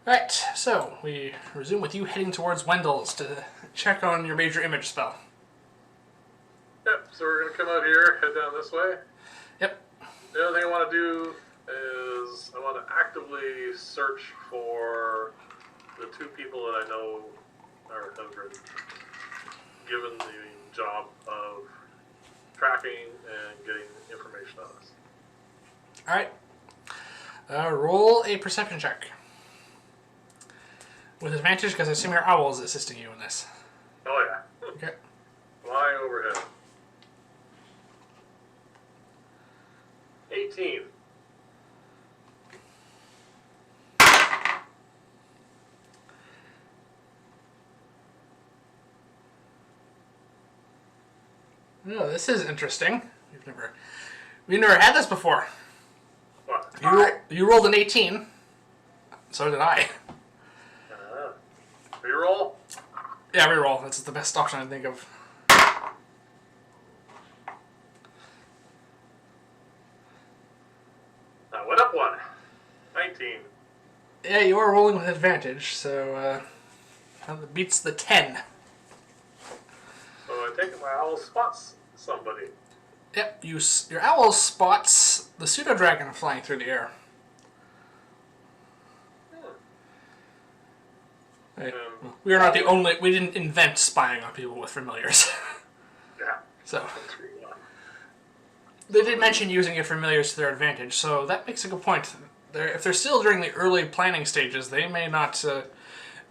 Alright, so we resume with you heading towards Wendell's to check on your major image spell. Yep, so we're going to come out here, head down this way. Yep. The other thing I want to do is I want to actively search for the two people that I know have been given the job of tracking and getting information on us. Alright. Roll a perception check. With advantage, because I assume your owl is assisting you in this. Oh, yeah. Okay. Fly overhead. 18. Oh, this is interesting. We've never had this before. What? You rolled an 18. So did I. Reroll? Yeah, reroll. That's the best option I think of. I went up one. 19. Yeah, you are rolling with advantage, so that beats the 10. So I take it my owl spots somebody. Yep, your owl spots the pseudo-dragon flying through the air. Right. We are not the only. We didn't invent spying on people with familiars. Yeah. So they did mention using your familiars to their advantage, so that makes a good point. If they're still during the early planning stages, they may not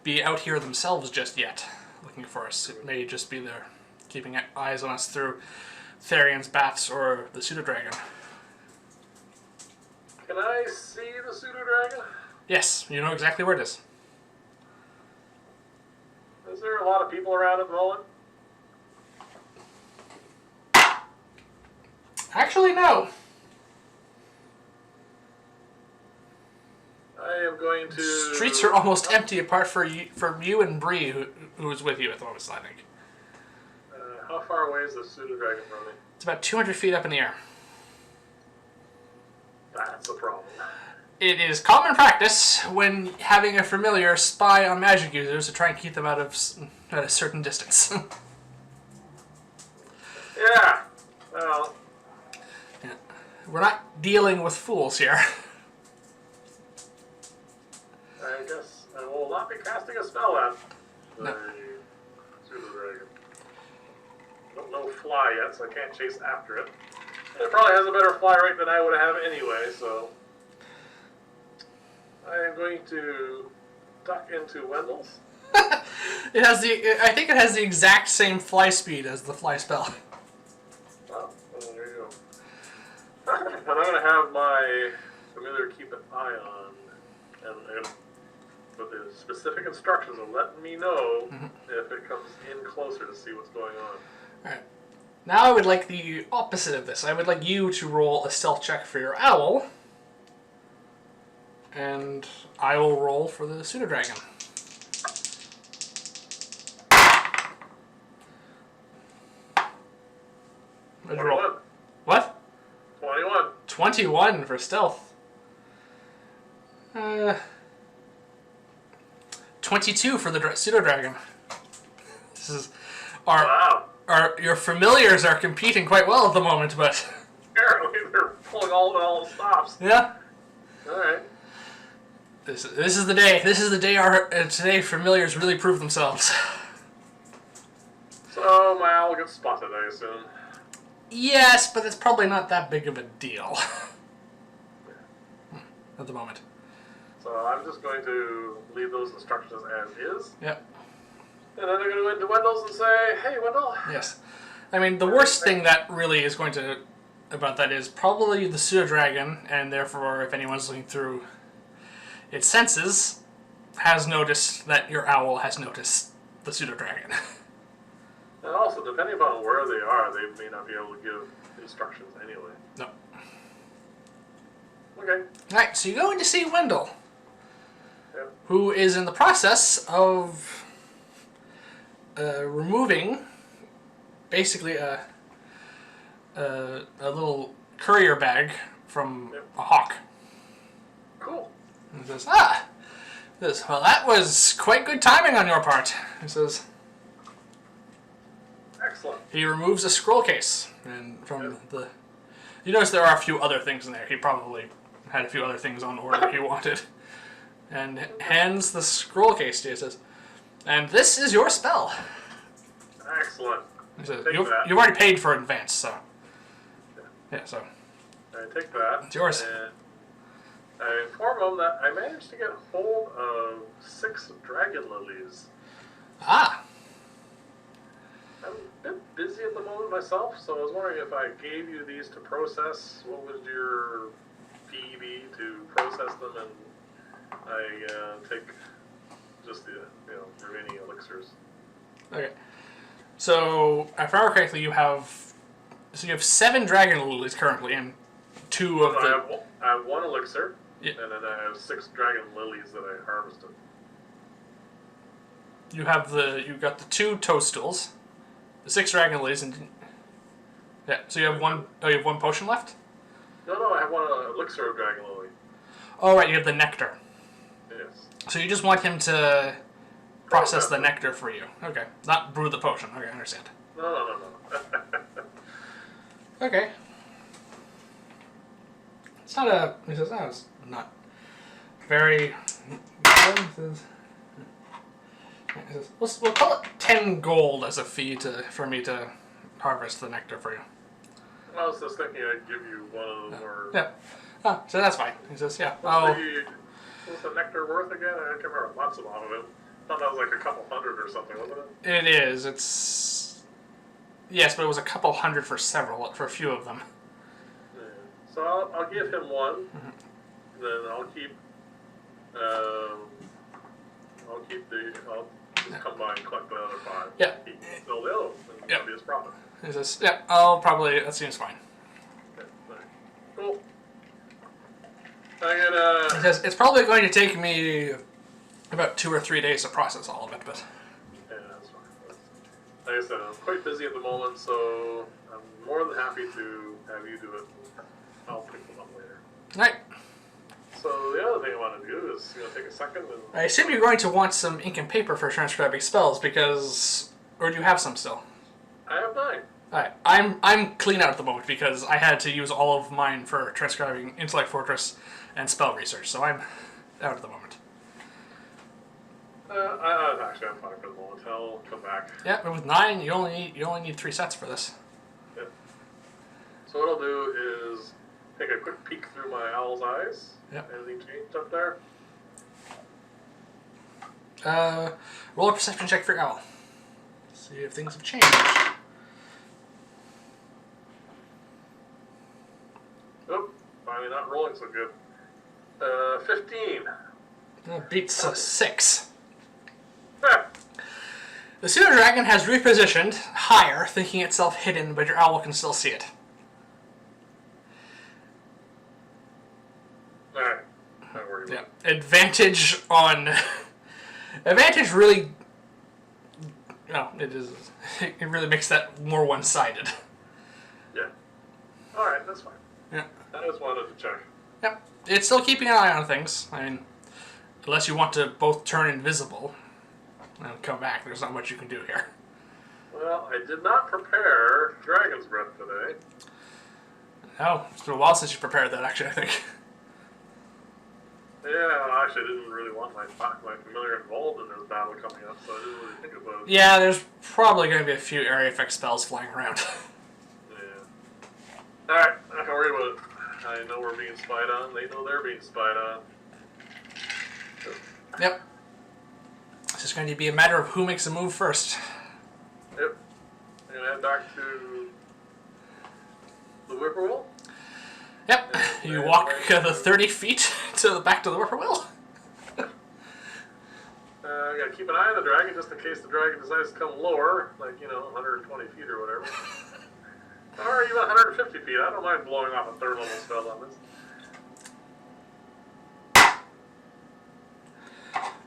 be out here themselves just yet, looking for us. It may just be there, keeping eyes on us through Therion's bats or the pseudo-dragon. Can I see the pseudo-dragon? Yes, you know exactly where it is. Is there a lot of people around at the moment? Actually, no. I am going to... Streets are almost empty apart from you and Bree, who is with you at the moment, I think. How far away is the pseudo-dragon from me? It's about 200 feet up in the air. That's a problem. It is common practice when having a familiar spy on magic users to try and keep them at a certain distance. Yeah. Well. Yeah. We're not dealing with fools here. I guess I will not be casting a spell at the pseudo-dragon. Don't know fly yet, so I can't chase after it. And it probably has a better fly rate than I would have anyway, so... I am going to duck into Wendell's. It has I think it has the exact same fly speed as the fly spell. Oh, well, there you go. And I'm going to have my familiar keep an eye on, and with the specific instructions of letting me know if it comes in closer to see what's going on. Alright. Now I would like the opposite of this. I would like you to roll a stealth check for your owl. And I will roll for the pseudo-dragon. What'd you roll? 21. What? 21. 21 for stealth. 22 for the pseudo-dragon. This is your familiars are competing quite well at the moment, but apparently they're pulling all the stops. Yeah. All right. This is the day. This is the day today familiars really prove themselves. So my owl gets spotted, I assume. Yes, but it's probably not that big of a deal at the moment. So I'm just going to leave those instructions as is. Yep. And then I'm going to go into Wendell's and say, "Hey, Wendell." Yes. I mean, the worst thing that really is going to about that is probably the pseudo-dragon, and therefore, if anyone's looking through its senses, has noticed that your owl has noticed the pseudo-dragon. And also, depending upon where they are, they may not be able to give instructions anyway. No. Okay. Alright, so you go in to see Wendell, Yep. who is in the process of removing basically a little courier bag from a hawk. Cool. And says, He says, well, that was quite good timing on your part. He says. Excellent. He removes a scroll case, and from the... You notice there are a few other things in there. He probably had a few other things on order he wanted. And hands the scroll case to you. He says, and this is your spell. Excellent. He says, you've already paid for it in advance, so... Yeah, so... I take that. It's yours. And I inform him that I managed to get hold of 6 dragon lilies. Ah! I'm a bit busy at the moment myself, so I was wondering if I gave you these to process, what would your fee be to process them, and I take just the remaining elixirs. Okay. So, if I remember correctly, you have 7 dragon lilies currently, and 2 of the... I have 1 elixir, Yeah. and then I have 6 dragon lilies that I harvested. You've got the 2 toadstools, the 6 dragon lilies, and... Yeah, so you have one... Oh, you have 1 potion left? No, I have 1 elixir of dragon lily. Oh, right, you have the nectar. Yes. So you just want him to process the nectar for you. Okay. Not brew the potion. Okay, I understand. No. Okay. It's not a... He says, it's not very... He says, we'll call it 10 gold as a fee for me to harvest the nectar for you. I was just thinking I'd give you 1 of them, or... Yeah. Oh, so that's fine. He says, yeah. What's the nectar worth again? I can't remember. Lots of it. I thought that was like a couple hundred or something, wasn't it? It is. It's... Yes, but it was a couple hundred for a few of them. Yeah. So I'll give him 1. Mm-hmm. Then I'll just come by and collect the other 5. Yeah. He can sell the other, and that'll be his profit. He says, yeah, that seems fine. Okay, right. Cool. I'm gonna... He says, it's probably going to take me about 2 or 3 days to process all of it, but... Yeah, that's fine. Like I said, I'm quite busy at the moment, so I'm more than happy to have you do it. I'll pick them up later. Right. So the other thing I want to do is take a second and... I assume you're going to want some ink and paper for transcribing spells, because... Or do you have some still? I have 9. Alright, I'm clean out at the moment, because I had to use all of mine for transcribing Intellect Fortress and spell research, so I'm out at the moment. Actually, I'm fine for the moment. I'll come back. Yeah, but with 9, you only need 3 sets for this. Yep. So what I'll do is take a quick peek through my owl's eyes. Yep. Anything changed up there? Roll a perception check for your owl. See if things have changed. Nope. Finally not rolling so good. 15. That beats a 6. The pseudo dragon has repositioned higher, thinking itself hidden, but your owl can still see it. Alright. Not worry about Yeah. Advantage on... Advantage really... No, it is... It really makes that more one-sided. Yeah. Alright, that's fine. Yeah. I just wanted to check. Yep. It's still keeping an eye on things. I mean, unless you want to both turn invisible and come back, there's not much you can do here. Well, I did not prepare Dragon's Breath today. No, it's been a while since you prepared that, actually, I think. Yeah, actually, I didn't really want my familiar involved in this battle coming up, so I didn't really think about it. Yeah, there's probably going to be a few area effect spells flying around. Yeah. Alright, not gonna worry about it. I know we're being spied on. They know they're being spied on. Yep. It's just going to be a matter of who makes a move first. Yep. I'm gonna head back to the Whippoorwill. Yep. You walk the 30 feet back to the Whippoorwill. I gotta keep an eye on the dragon just in case the dragon decides to come lower, like, 120 feet or whatever. Or even 150 feet. I don't mind blowing off a 3rd level spell on this.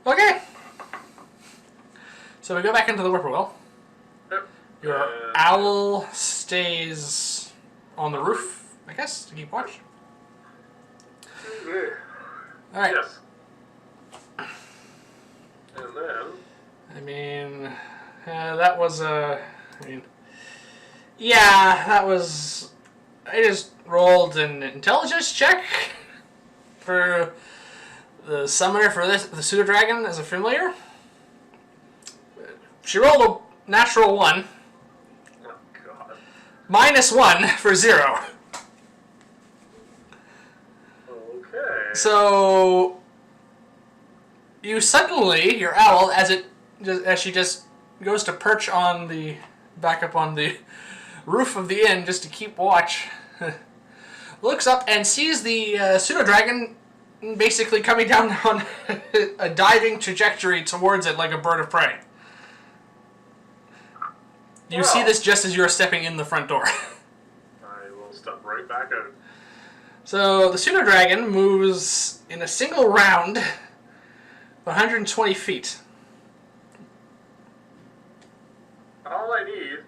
Okay. So we go back into the Whippoorwill. Yep. Your owl stays on the roof, I guess, to keep watch. Alright. Yes. That was I mean, yeah, that was. I just rolled an intelligence check for the summoner for this, the pseudo dragon as a familiar. She rolled a natural 1. Oh god. -1 for 0. Okay. So you suddenly, your owl, as she just goes to perch on the back up on the roof of the inn just to keep watch, looks up and sees the pseudo dragon basically coming down on a diving trajectory towards it like a bird of prey. You see this just as you're stepping in the front door. I will step right back out. So the pseudo dragon moves in a single round 120 feet. All I need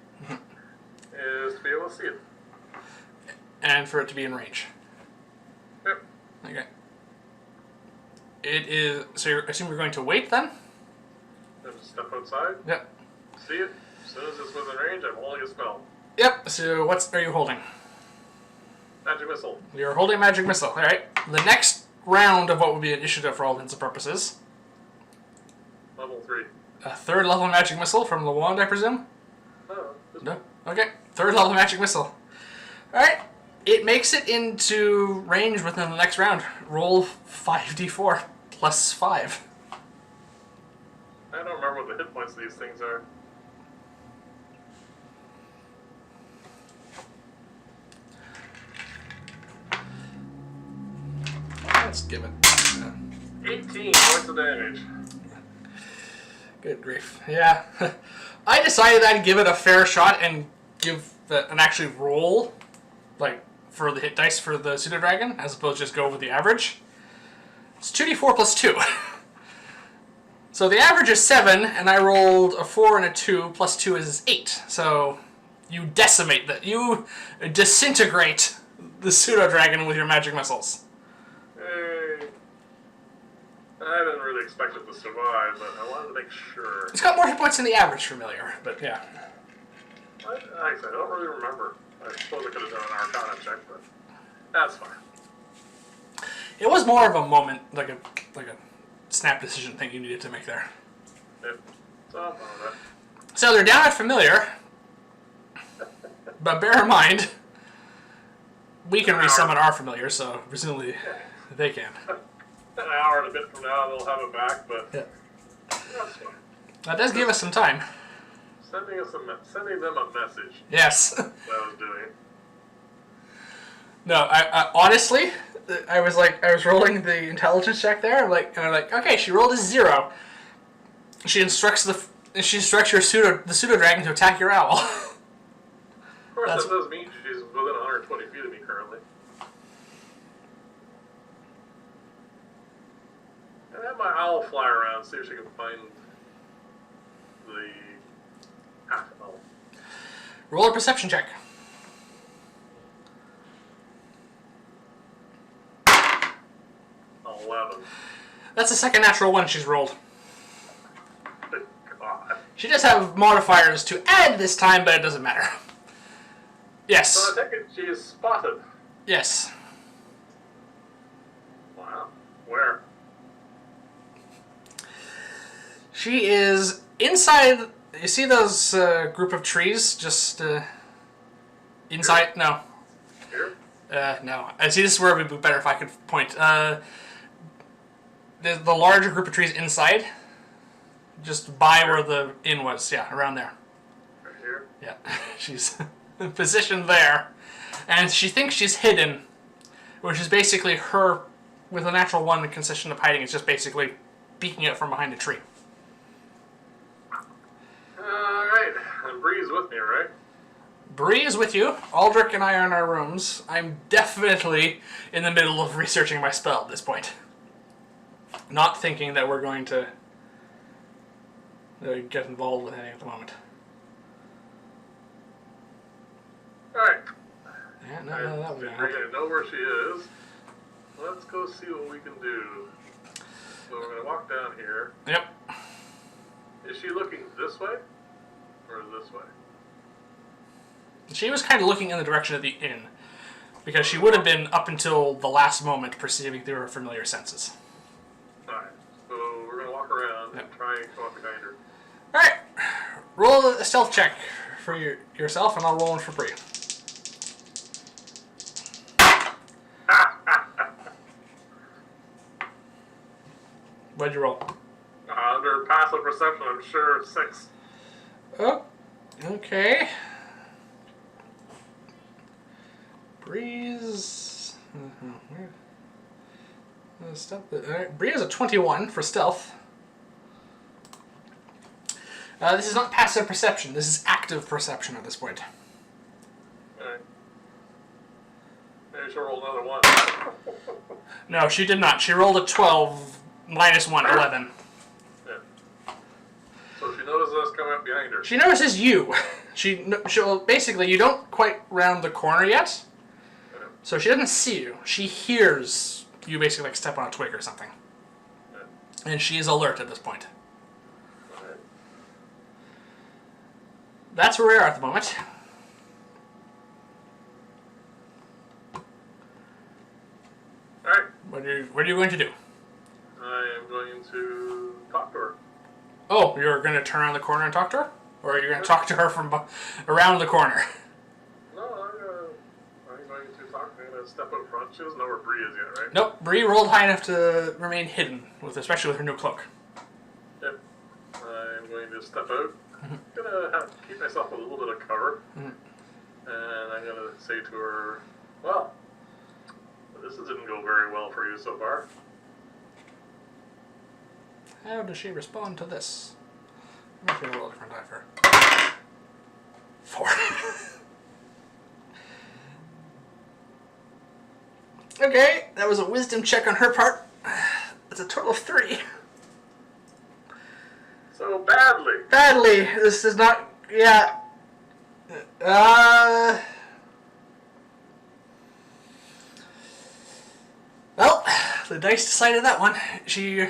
is to be able to see it. And for it to be in range. Yep. Okay. It is. So I assume you're going to wait then? Then just step outside. Yep. See it. As soon as it's within range, I'm holding a spell. Yep. So what are you holding? Magic missile. You're holding magic missile. All right. The next round of what would be initiative for all intents and purposes. Level 3. A third level magic missile from the wand, I presume. Oh. No. Okay. Third level magic missile. All right. It makes it into range within the next round. Roll 5d4 plus 5. I don't remember what the hit points of these things are. Let's give it. 18 points of damage. Good grief. Yeah. I decided I'd give it a fair shot and give an actually roll, like, for the hit dice for the pseudo dragon, as opposed to just go with the average. It's 2d4 plus 2. So the average is 7, and I rolled a 4 and a 2, plus 2 is 8. So you decimate that. You disintegrate the pseudo dragon with your magic missiles. Hey. I didn't really expect it to survive, but I wanted to make sure. It's got more hit points than the average familiar, but yeah. I don't really remember. I suppose I could have done an Arcana check, but that's fine. It was more of a moment, like a snap decision thing you needed to make there. Yep. So I'll follow that. So they're down at familiar, but bear in mind, we can resummon our familiar, so presumably they can. An hour and a bit from now, they'll have it back, but Yeah. that's fine. That does give us some time. Sending them a message. Yes. That I was doing. No, I honestly, I was rolling the intelligence check there, and I'm like, okay, she rolled a 0. She instructs your the pseudo dragon to attack your owl. Of course, that does mean she's within 120 feet of me currently. And have my owl fly around, see if she can find the half owl. Roll a perception check. 11. That's the second natural one she's rolled. Good God. She does have modifiers to add this time, but it doesn't matter. Yes. So I take it she is spotted. Yes. Wow. Where? She is inside. You see those group of trees just inside? Here? No. Here? No. I see this is where it would be better if I could point. The larger group of trees inside, just by where the inn was. Yeah, around there. Right here? Yeah. She's positioned there. And she thinks she's hidden, which is basically her, with a natural 1 consistent of hiding, it's just basically peeking out from behind a tree. Alright. And Bree's with me, right? Bree is with you. Aldric and I are in our rooms. I'm definitely in the middle of researching my spell at this point. Not thinking that we're going to get involved with anything at the moment. Alright. Yeah, no, that would be I know where she is. Let's go see what we can do. So we're going to walk down here. Yep. Is she looking this way? Or this way? She was kind of looking in the direction of the inn, because she would have been up until the last moment perceiving through her familiar senses. Alright, so we're going to walk around and try and come up behind her. Alright, roll a stealth check for yourself, and I'll roll one for Bree. What'd you roll? Under passive perception, I'm sure 6. Oh, okay. Bree's... Alright, Bree is a 21 for stealth. This is not passive perception, this is active perception at this point. Alright. Maybe she'll roll another 1. No, she did not. She rolled a 12, minus 1, 11. Yeah. So she notices us coming up behind her. She notices you. She'll basically, you don't quite round the corner yet, so she doesn't see you. She hears you basically like step on a twig or something. And she is alert at this point. Alright. That's where we are at the moment. Alright. What are you going to do? I am going to talk to her. Oh, you're going to turn around the corner and talk to her? Or you're going to talk to her from around the corner? No, I'm going to talk to her. I'm going to step up front. She doesn't know where Bree is yet, right? Nope. Bree rolled high enough to remain hidden, especially with her new cloak. Yep. I'm going to step out. I'm going to have to keep myself with a little bit of cover. And I'm going to say to her, well, this didn't go very well for you so far. How does she respond to this? I'm actually roll a different die for her. 4. Okay, that was a wisdom check on her part. That's a total of 3. So badly. Badly. This is not... Yeah. Well, the dice decided that one. She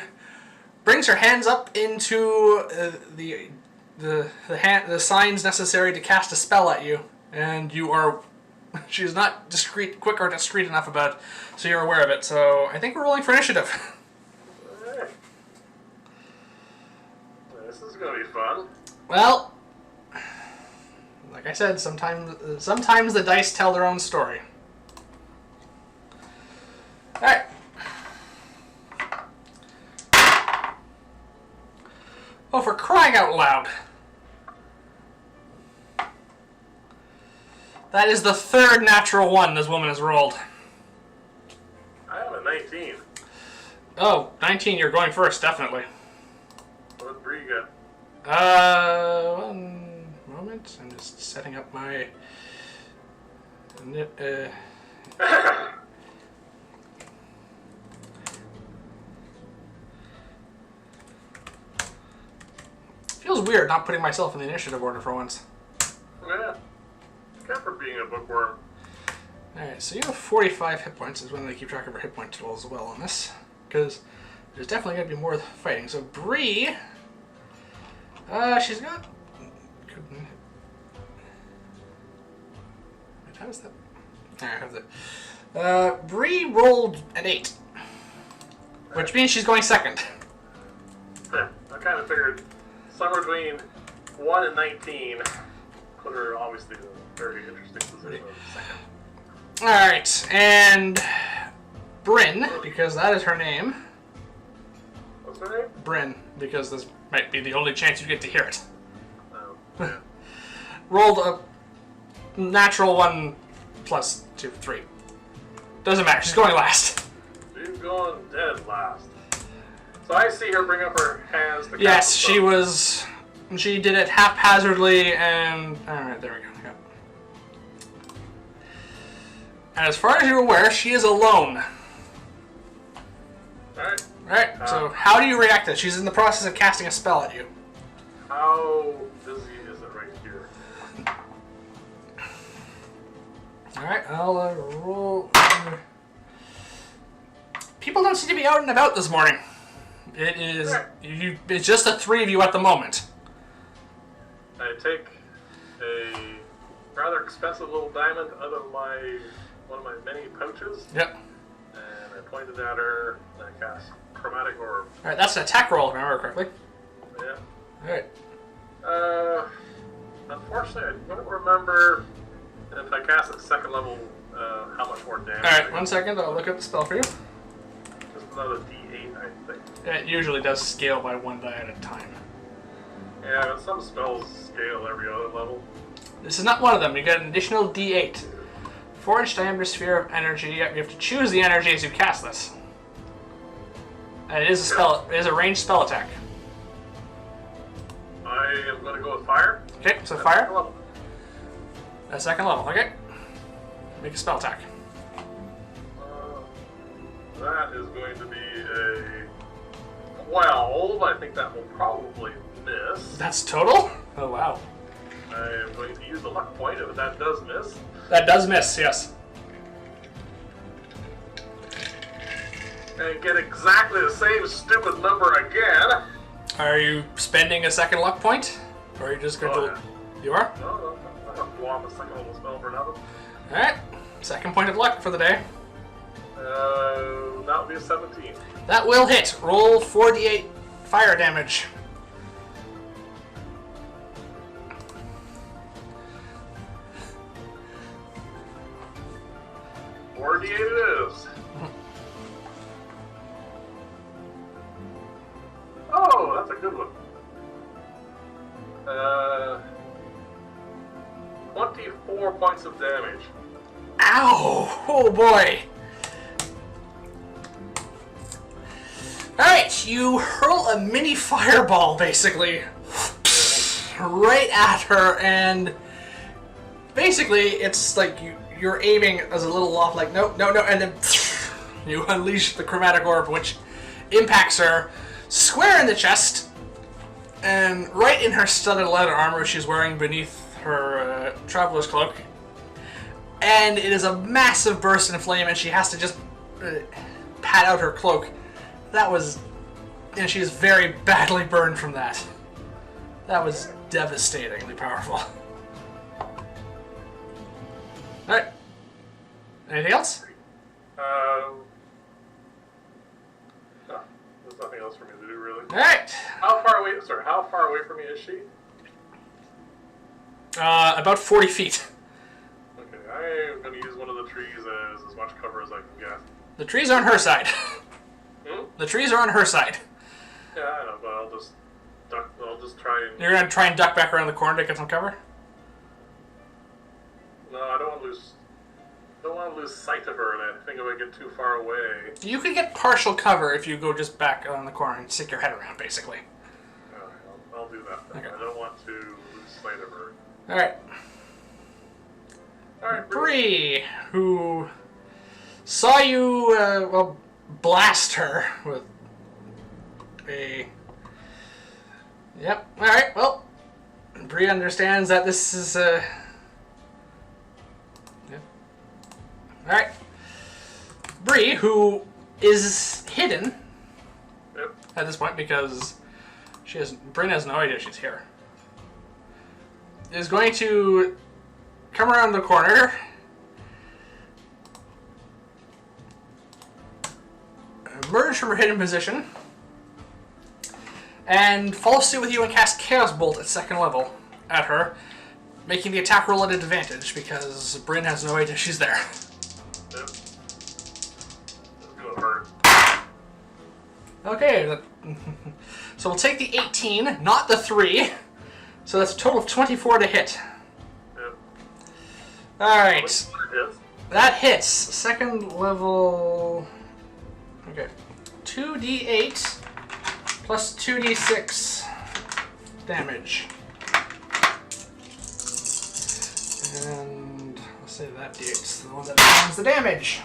brings her hands up into the signs necessary to cast a spell at you, and you are... She's not quick or discreet enough about it, so you're aware of it. So I think we're rolling for initiative. Hey. This is going to be fun. Well, like I said, sometimes the dice tell their own story. Alright. Oh, for crying out loud. That is the 3rd natural 1 this woman has rolled. I have a 19. Oh, 19, you're going first, definitely. What did Bree get? One moment. I'm just setting up my... Feels weird not putting myself in the initiative order for once. Yeah. Except for being a bookworm. Alright, so you have 45 hit points, is when they keep track of her hit point total as well on this. Because there's definitely going to be more fighting. So Bree... she's got... How is that? I have that. Bree rolled an 8. Which means she's going second. Yeah, I kind of figured somewhere between 1 and 19 put her obviously in a very interesting position of second. Alright, and Bryn, because that is her name. What's her name? Bryn, because this might be the only chance you get to hear it. Oh, yeah. Rolled a natural 1 plus 2, 3. Doesn't matter, she's going last. She's going dead last. So I see her bring up her hands to Yes, she was... She did it haphazardly and... Alright, there we go. Yep. And as far as you're aware, she is alone. Alright. Alright, so how do you react to this? She's in the process of casting a spell at you. How busy is it right here? Alright, I'll roll... People don't seem to be out and about this morning. It is... It's just the 3 of you at the moment. I take a rather expensive little diamond out of one of my many pouches. Yep. And I point it at her and I cast Chromatic Orb. Alright, that's an attack roll, if I remember correctly. Yeah. Alright. Unfortunately, I don't remember if I cast at second level how much more damage. Alright, 1 second, I'll look up the spell for you. Just another D8, I think. It usually does scale by 1 die at a time. Yeah, but some spells scale every other level. This is not one of them. You get an additional D8. 4-inch diameter sphere of energy. You have to choose the energy as you cast this. And it is a spell. It is a ranged spell attack. I am going to go with fire. Okay, so fire. Second level. At second level. Okay. Make a spell attack. That is going to be a 12. I think that will probably miss. That's total? Oh, wow. I am going to use the luck point if that does miss. That does miss, yes. And get exactly the same stupid number again. Are you spending a second luck point? Or are you just going to... You are? No, I don't want a second level spell for nothing. Alright. Second point of luck for the day. That would be a 17. That will hit. Roll 4d8 fire damage. $48 it is. Oh, that's a good one. 24 points of damage. Ow! Oh boy! Alright, you hurl a mini fireball, basically, right at her, and basically it's like you're aiming as a little off, like, no, and then you unleash the chromatic orb, which impacts her square in the chest, and right in her studded leather armor she's wearing beneath her traveler's cloak. And it is a massive burst in flame, and she has to just pat out her cloak. That was... and she is very badly burned from that. That was devastatingly powerful. Alright. Anything else? No, there's nothing else for me to do, really. Alright. How far away from me is she? About 40 feet. Okay, I am going to use one of the trees as much cover as I can get. The trees are on her side. Hmm? The trees are on her side. Yeah, I know, but I'll just try and... You're going to try and duck back around the corner to get some cover? No, I don't want to lose sight of her, and I think if I get too far away... You could get partial cover if you go just back on the corner and stick your head around, basically. Alright, I'll do that then. Okay. I don't want to lose sight of her. Alright. Alright, Bree, who saw you, blast her with a... Yep, alright, well, Bree understands that this is, Yep. Alright. Bree, who is hidden Yep. at this point because Bryn has no idea she's here, is going to come around the corner, emerge from her hidden position, and follow suit with you and cast Chaos Bolt at second level at her, making the attack roll at an advantage because Bryn has no idea she's there. Yep. Let's go with her. Okay, so we'll take the 18, not the 3, so that's a total of 24 to hit. Yep. Alright. Hits. That hits. Second level... Okay. 2d8 plus 2d6 damage. And let's say that d8's the one that determines the damage.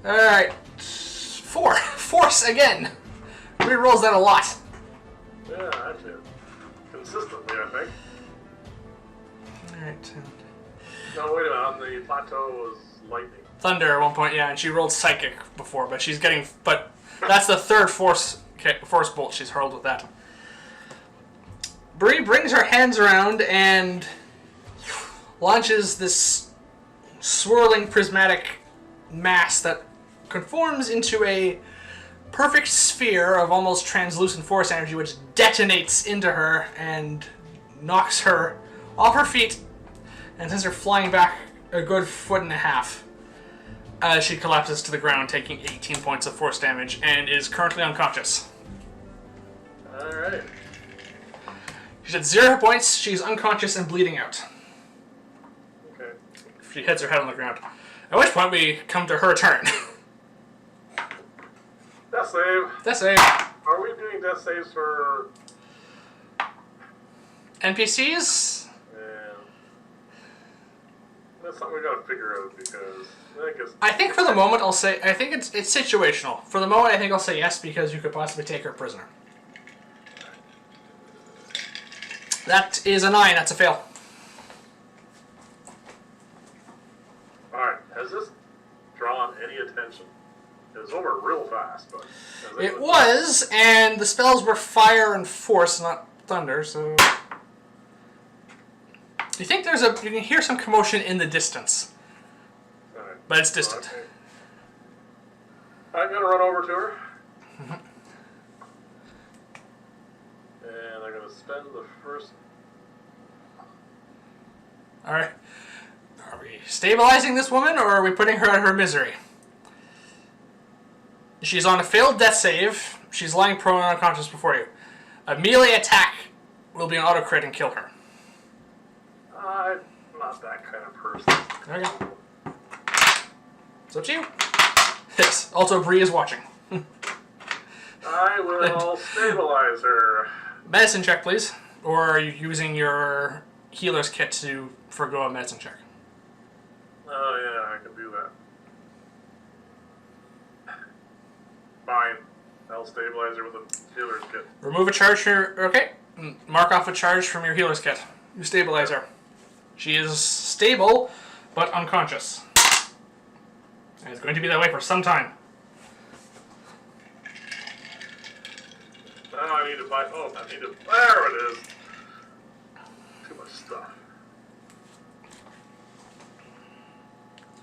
Alright. 4. Force again. Rerolls that a lot. Yeah, actually. Consistently, I think. Alright. No, wait a minute. On the plateau was lightning. Thunder at one point, yeah, and she rolled psychic before, but she's getting... But that's the third force bolt she's hurled with that. Bree brings her hands around and launches this swirling prismatic mass that conforms into a perfect sphere of almost translucent force energy, which detonates into her and knocks her off her feet and sends her flying back a good 1.5 feet as she collapses to the ground, taking 18 points of force damage and is currently unconscious. Alright. She's at 0 points, she's unconscious and bleeding out. Okay. She hits her head on the ground. At which point we come to her turn. Death save. Death save. Are we doing death saves for NPCs? Yeah. That's something we gotta figure out because I think for the moment I'll say I think it's situational. For the moment I think I'll say yes because you could possibly take her prisoner. That is a 9, that's a fail. Alright, has this drawn any attention? It was over real fast, but It was, and the spells were fire and force, not thunder, so you think you can hear some commotion in the distance. Right. But it's distant. Okay. I'm gonna run over to her. And I'm gonna spend the first. Alright. Are we stabilizing this woman, or are we putting her out of her misery? She's on a failed death save. She's lying prone and unconscious before you. A melee attack will be an auto crit and kill her. I'm not that kind of person. Okay. It's up to you. Yes. Also, Bree is watching. I will stabilize her. Medicine check, please. Or are you using your healer's kit to forgo a medicine check? Oh yeah, I can do that. Fine. I'll stabilize her with a healer's kit. Remove a charge from your... Okay. Mark off a charge from your healer's kit. You stabilize her. She is stable, but unconscious. And it's going to be that way for some time. Now I need to buy... Oh, I need to... There it is. Too much stuff.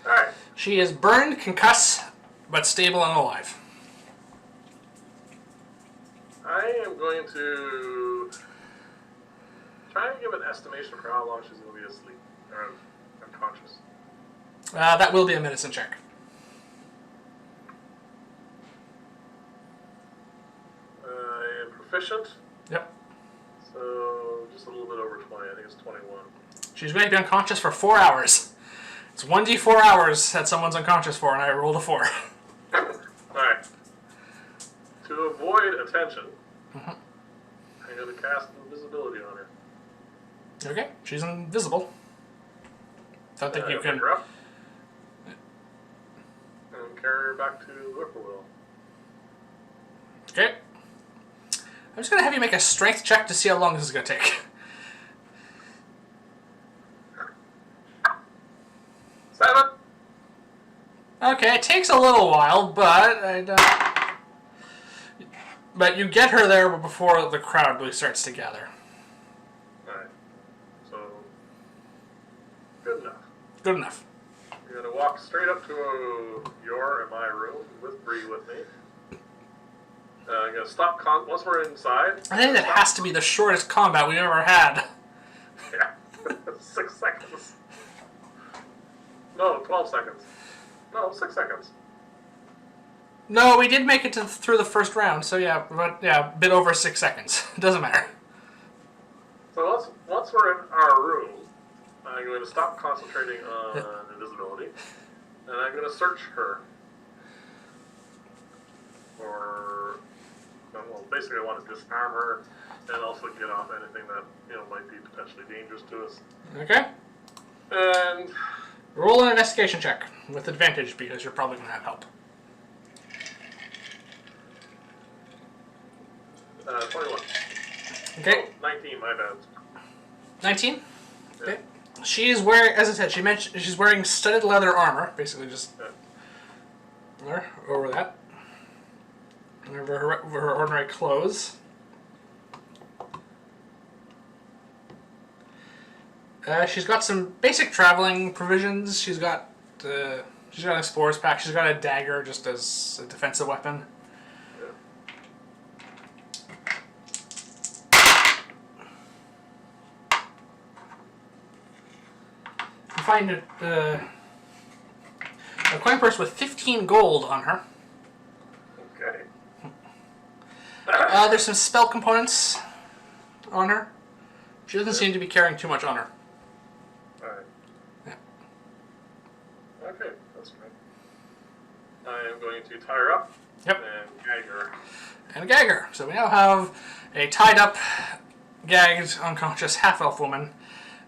Alright. She is burned, concussed, but stable and alive. I am going to try and give an estimation for how long she's going to be asleep or unconscious. That will be a medicine check. I am proficient, Yep. so just a little bit over 20. I think it's 21. She's going to be unconscious for 4 hours. It's 1d4 hours that someone's unconscious for, and I rolled a 4. Alright. To avoid attention, I'm going to cast invisibility on her. Okay, she's invisible. Don't think you can... Pick her up and carry her back to the whippoorwill. Okay. I'm just going to have you make a strength check to see how long this is going to take. 7! Okay, it takes a little while, but but you get her there before the crowd really starts to gather. Alright. So, good enough. Good enough. You're going to walk straight up to your and my room with Bree with me. I'm going to stop once we're inside. I think that has to be the shortest combat we've ever had. Yeah. 6 seconds. No, 12 seconds. No, 6 seconds. No, we did make it through the first round, so yeah, but yeah, a bit over 6 seconds. It doesn't matter. So once we're in our room, I'm going to stop concentrating on invisibility, and I'm going to search her for. Well, basically, I want to disarm her and also get off anything that might be potentially dangerous to us. Okay. And Roll an investigation check with advantage because you're probably going to have help. 21. Okay. Oh, 19, my bad. 19? Okay. She's wearing, as I said, she's wearing studded leather armor, basically just over that. Over her ordinary clothes. She's got some basic traveling provisions. She's got an explorer's pack. She's got a dagger just as a defensive weapon. You find a coin purse with 15 gold on her. Okay. There's some spell components on her. She doesn't seem to be carrying too much on her. Alright. Yeah. Okay, that's great. I am going to tie her up. Yep. And gag her. And gag her. So we now have a tied up, gagged, unconscious half-elf woman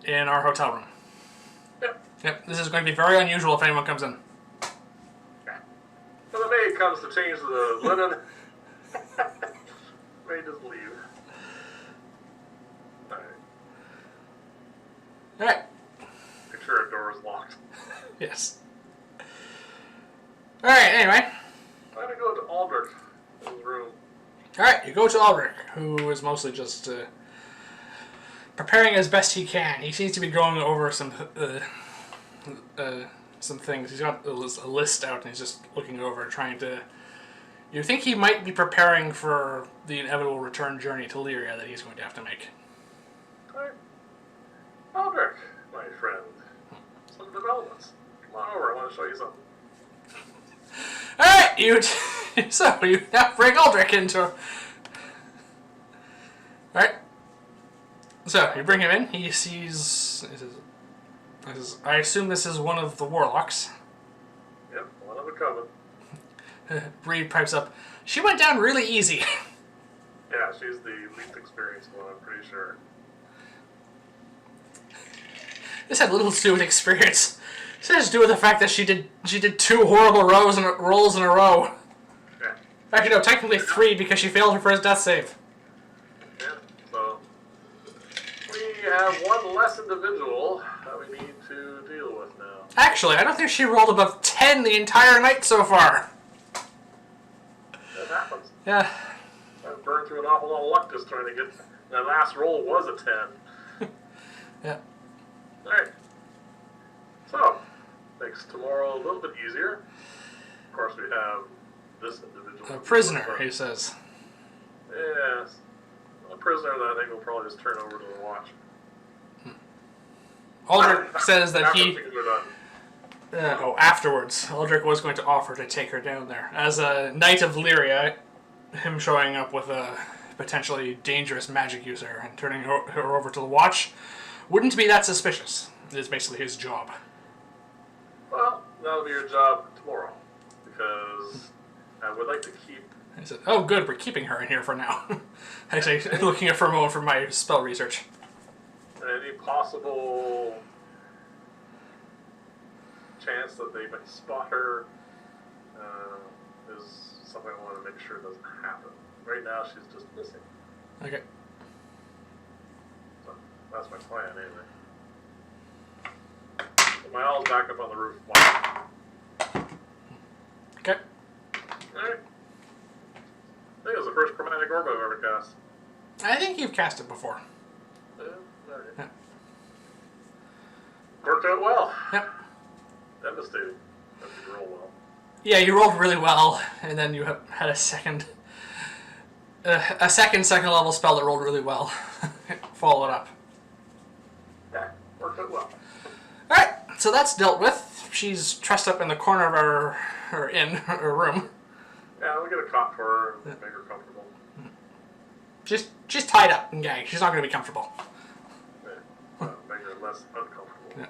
in our hotel room. Yep. Yep. This is going to be very unusual if anyone comes in. Yeah. When the maid comes to change the linen, maid just leave. Alright. Make sure her door is locked. Yes. Alright, anyway. I'm going to go to Aldric in his room. Alright, you go to Aldric, who is mostly just preparing as best he can. He seems to be going over some things. He's got a list out and he's just looking over, trying to... You think he might be preparing for the inevitable return journey to Lyria that he's going to have to make. Alright. Aldric, my friend. Some developments. Come on over, I want to show you something. Alright, you now bring Aldric into... Alright. So, you bring him in, he sees... I assume this is one of the warlocks. Yep, one of the Coven. Bree pipes up, she went down really easy. Yeah, she's the least experienced one, I'm pretty sure. This had little to do with experience. This has to do with the fact that she did 2 horrible rolls in a row. Yeah. Actually, no, technically 3 because she failed her first death save. Yeah, so we have one less individual that we need to deal with now. Actually, I don't think she rolled above 10 the entire night so far. That happens. Yeah. I burned through an awful lot of luck just trying to get... That last roll was a 10. Yeah. Alright. So, makes tomorrow a little bit easier. Of course, we have this individual. A prisoner, he says. Yes. A prisoner that I think will probably just turn over to the watch. Aldric says that After he... things are done. Afterwards. Aldric was going to offer to take her down there. As a knight of Lyria, him showing up with a potentially dangerous magic user and turning her over to the watch wouldn't be that suspicious. It is basically his job. Well, that'll be your job tomorrow. Because I would like to keep... I said, oh good, we're keeping her in here for now. Actually, looking at for a moment for my spell research. Any possible chance that they might spot her is something I want to make sure doesn't happen. Right now, she's just missing. Okay. So, that's my plan, anyway. Put my owl's back up on the roof. Wow. Okay. Alright. I think it was the first chromatic orb I've ever cast. I think you've cast it before. Yeah, alright. Yeah. Worked out well. Yep. Devastating. That didn't roll well. Yeah, you rolled really well, and then you had a second second level spell that rolled really well. Follow it up. Yeah, worked out well. Alright, so that's dealt with. She's trussed up in the corner of her room. Yeah, we'll get a cot for her and make her comfortable. She's tied up and gagged. She's not going to be comfortable. Yeah, make her less uncomfortable. Yeah.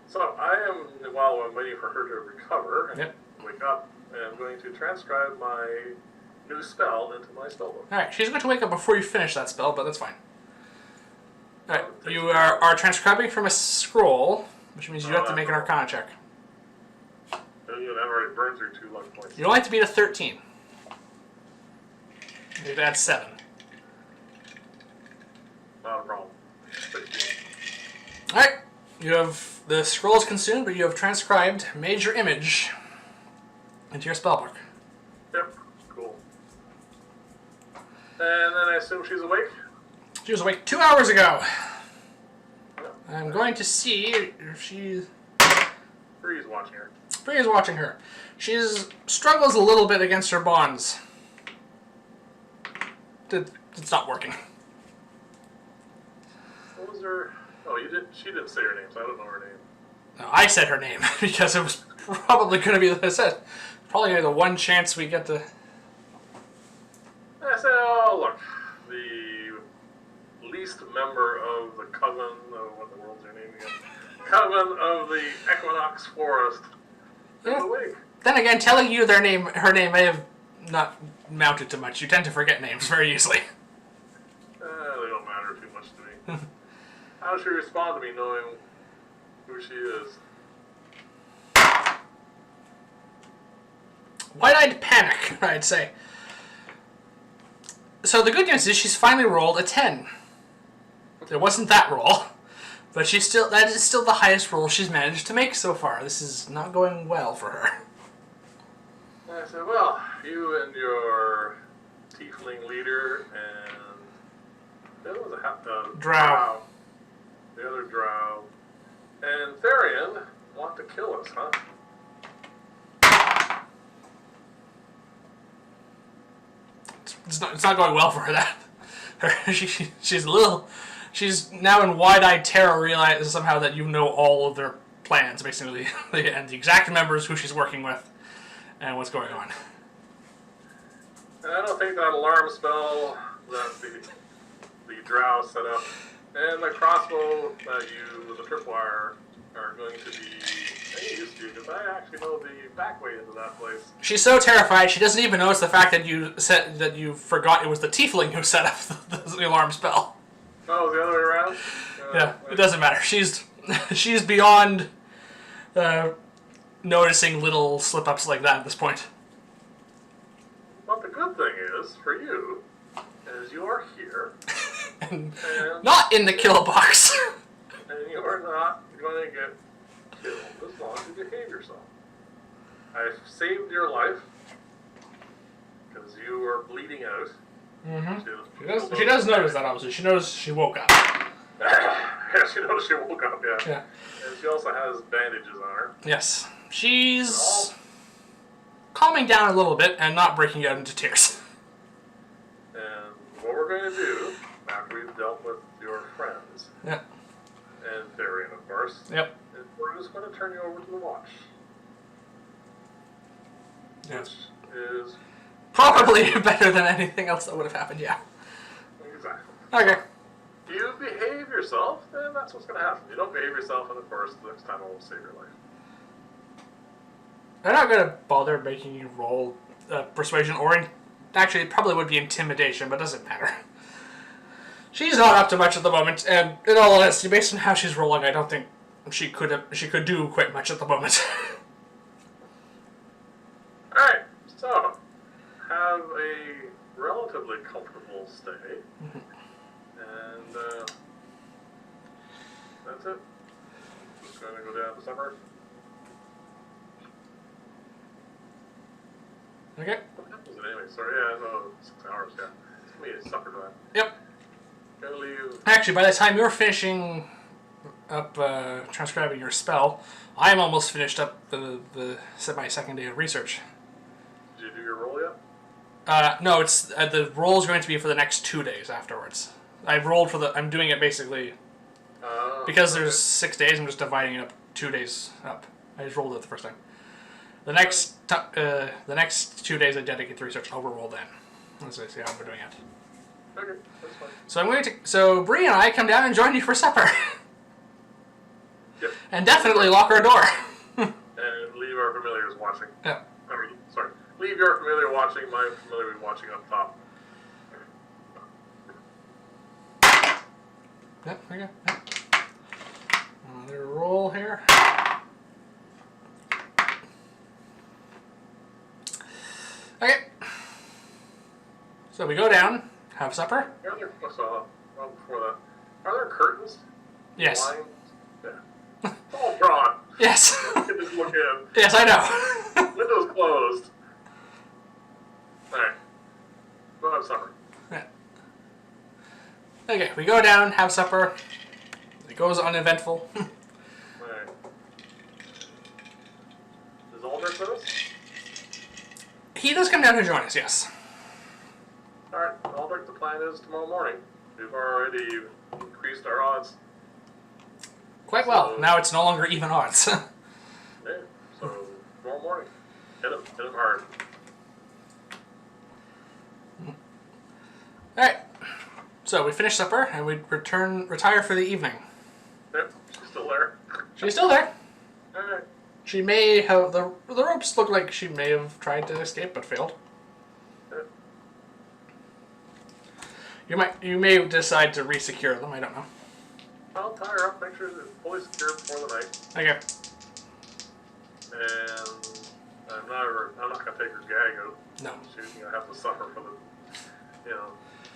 So I am, while I'm waiting for her to recover and Yep. wake up, I'm going to transcribe my new spell into my spellbook. Alright, she's going to wake up before you finish that spell, but that's fine. Alright, you are transcribing from a scroll, which means you have to make an Arcana check. I've already burned through 2 luck points. You don't have to beat a 13. You have to add 7. Not a problem. 16. Alright, you have the scroll is consumed, but you have transcribed major image into your spellbook. Yep, cool. And then I assume she's awake? She was awake 2 hours ago. Yeah, I'm going to see if she... Bree's watching her. Bree is watching her. She struggles a little bit against her bonds. It's not working. What was her... Oh, she didn't say her name, so I don't know her name. No, I said her name because it was probably going to be, as I said, probably going to be the one chance we get to... I said, oh, look, the least member of the Coven, what the world's her name again? Coven of the Equinox Forest. Yeah. Awake. Then again, telling you her name may have not mounted to much. You tend to forget names very easily. They don't matter too much to me. How does she respond to me knowing who she is? Wide-eyed panic, I'd say. So the good news is she's finally rolled a 10. It wasn't that roll, but that is still the highest roll she's managed to make so far. This is not going well for her. I said, well, you and your tiefling leader and there was a Drow. The other drow. And Therion want to kill us, huh? It's not going well for her. She's now in wide-eyed terror, realizes somehow that you know all of their plans, basically, and the exact members who she's working with, and what's going on. And I don't think that alarm spell that the drow set up and the crossbow that you with the tripwire are going to be any use to you, because I actually know the back way into that place. She's so terrified she doesn't even notice the fact that you forgot it was the tiefling who set up the alarm spell. Oh, the other way around? Yeah, it doesn't matter. She's beyond noticing little slip-ups like that at this point. But the good thing is, for you, is you are here. and not in the kill box. And you are not going to get killed as long as you behave yourself. I've saved your life because you were bleeding out. Mm-hmm. She does notice that, obviously. She knows she woke up. Yeah, she knows she woke up, yeah. And she also has bandages on her. Yes. She's calming down a little bit and not breaking out into tears. And what we're going to do, after we've dealt with your friends, yeah, and Therion, of course, yep, is we're just going to turn you over to the Watch. Yes. Which is... probably better than anything else that would have happened, yeah. Exactly. Okay. You behave yourself, then that's what's going to happen. You don't behave yourself, and of course, the next time it won't save your life. I'm not going to bother making you roll persuasion, or actually, it probably would be intimidation, but it doesn't matter. She's not up to much at the moment, and in all honesty, based on how she's rolling, I don't think she could do quite much at the moment. Alright, so, have a relatively comfortable stay. And, that's it. Just going to go down to supper. Okay. What time was it anyway? Sorry, yeah, no, 6 hours, yeah. It's going to be supper time. Yep. Gonna leave. Actually, by the time you're finishing up transcribing your spell, I'm almost finished up my second day of research. Did you do your roll yet? No, it's the roll is going to be for the next 2 days afterwards. I'm doing it basically because there's 6 days. I'm just dividing it up 2 days up. I just rolled it the first time. The next 2 days I dedicate to research. I'll roll then. Let's see how we're doing it. Okay, that's fine. So Bree and I come down and join you for supper. Yep. And definitely lock our door. And leave our familiars watching. Yeah. Sorry. Leave your familiar watching, my familiar watching up top. Yep, there you go. Yep. Another roll here. Okay. So we go down, have supper. Before that, are there curtains? Yes. Blinds? Yeah. All drawn. Yes. You can just look in. Yes, I know. Windows closed. Alright. Go have supper. Yeah. Okay, we go down, have supper. We goes uneventful. Alright. Is Aldric with us? He does come down to join us, yes. Alright, Aldric, the plan is tomorrow morning. We've already increased our odds. Quite well. Now it's no longer even odds. Yeah, so tomorrow morning. Hit him hard. Alright. So we finish supper and we retire for the evening. Yep, she's still there. She's still there. Alright. She may have the ropes look like she may have tried to escape but failed. Yep. You may decide to re-secure them, I don't know. I'll tie her up, make sure it's fully secure before the night. Okay. And I'm not gonna take her gag out. No. She's gonna have to suffer for the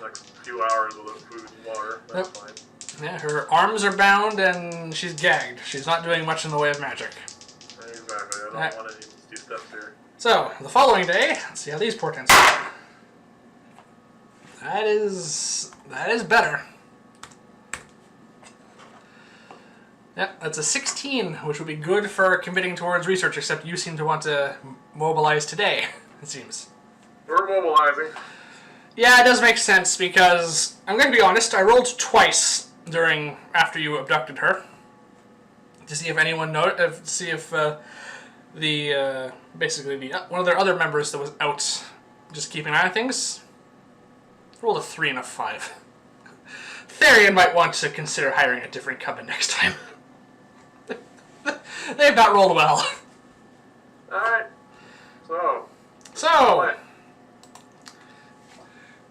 next few hours without food and water. That's fine. Yeah, her arms are bound and she's gagged. She's not doing much in the way of magic. Exactly. I don't want any misty steps here. So, the following day, let's see how these portents go. That is better. Yep, that's a 16, which would be good for committing towards research, except you seem to want to mobilize today, it seems. We're mobilizing. Yeah, it does make sense, because, I'm going to be honest, I rolled twice after you abducted her, to see if anyone see if basically one of their other members that was out just keeping an eye on things, rolled a 3 and a 5. Therion might want to consider hiring a different Coven next time. They've not rolled well. Alright. So,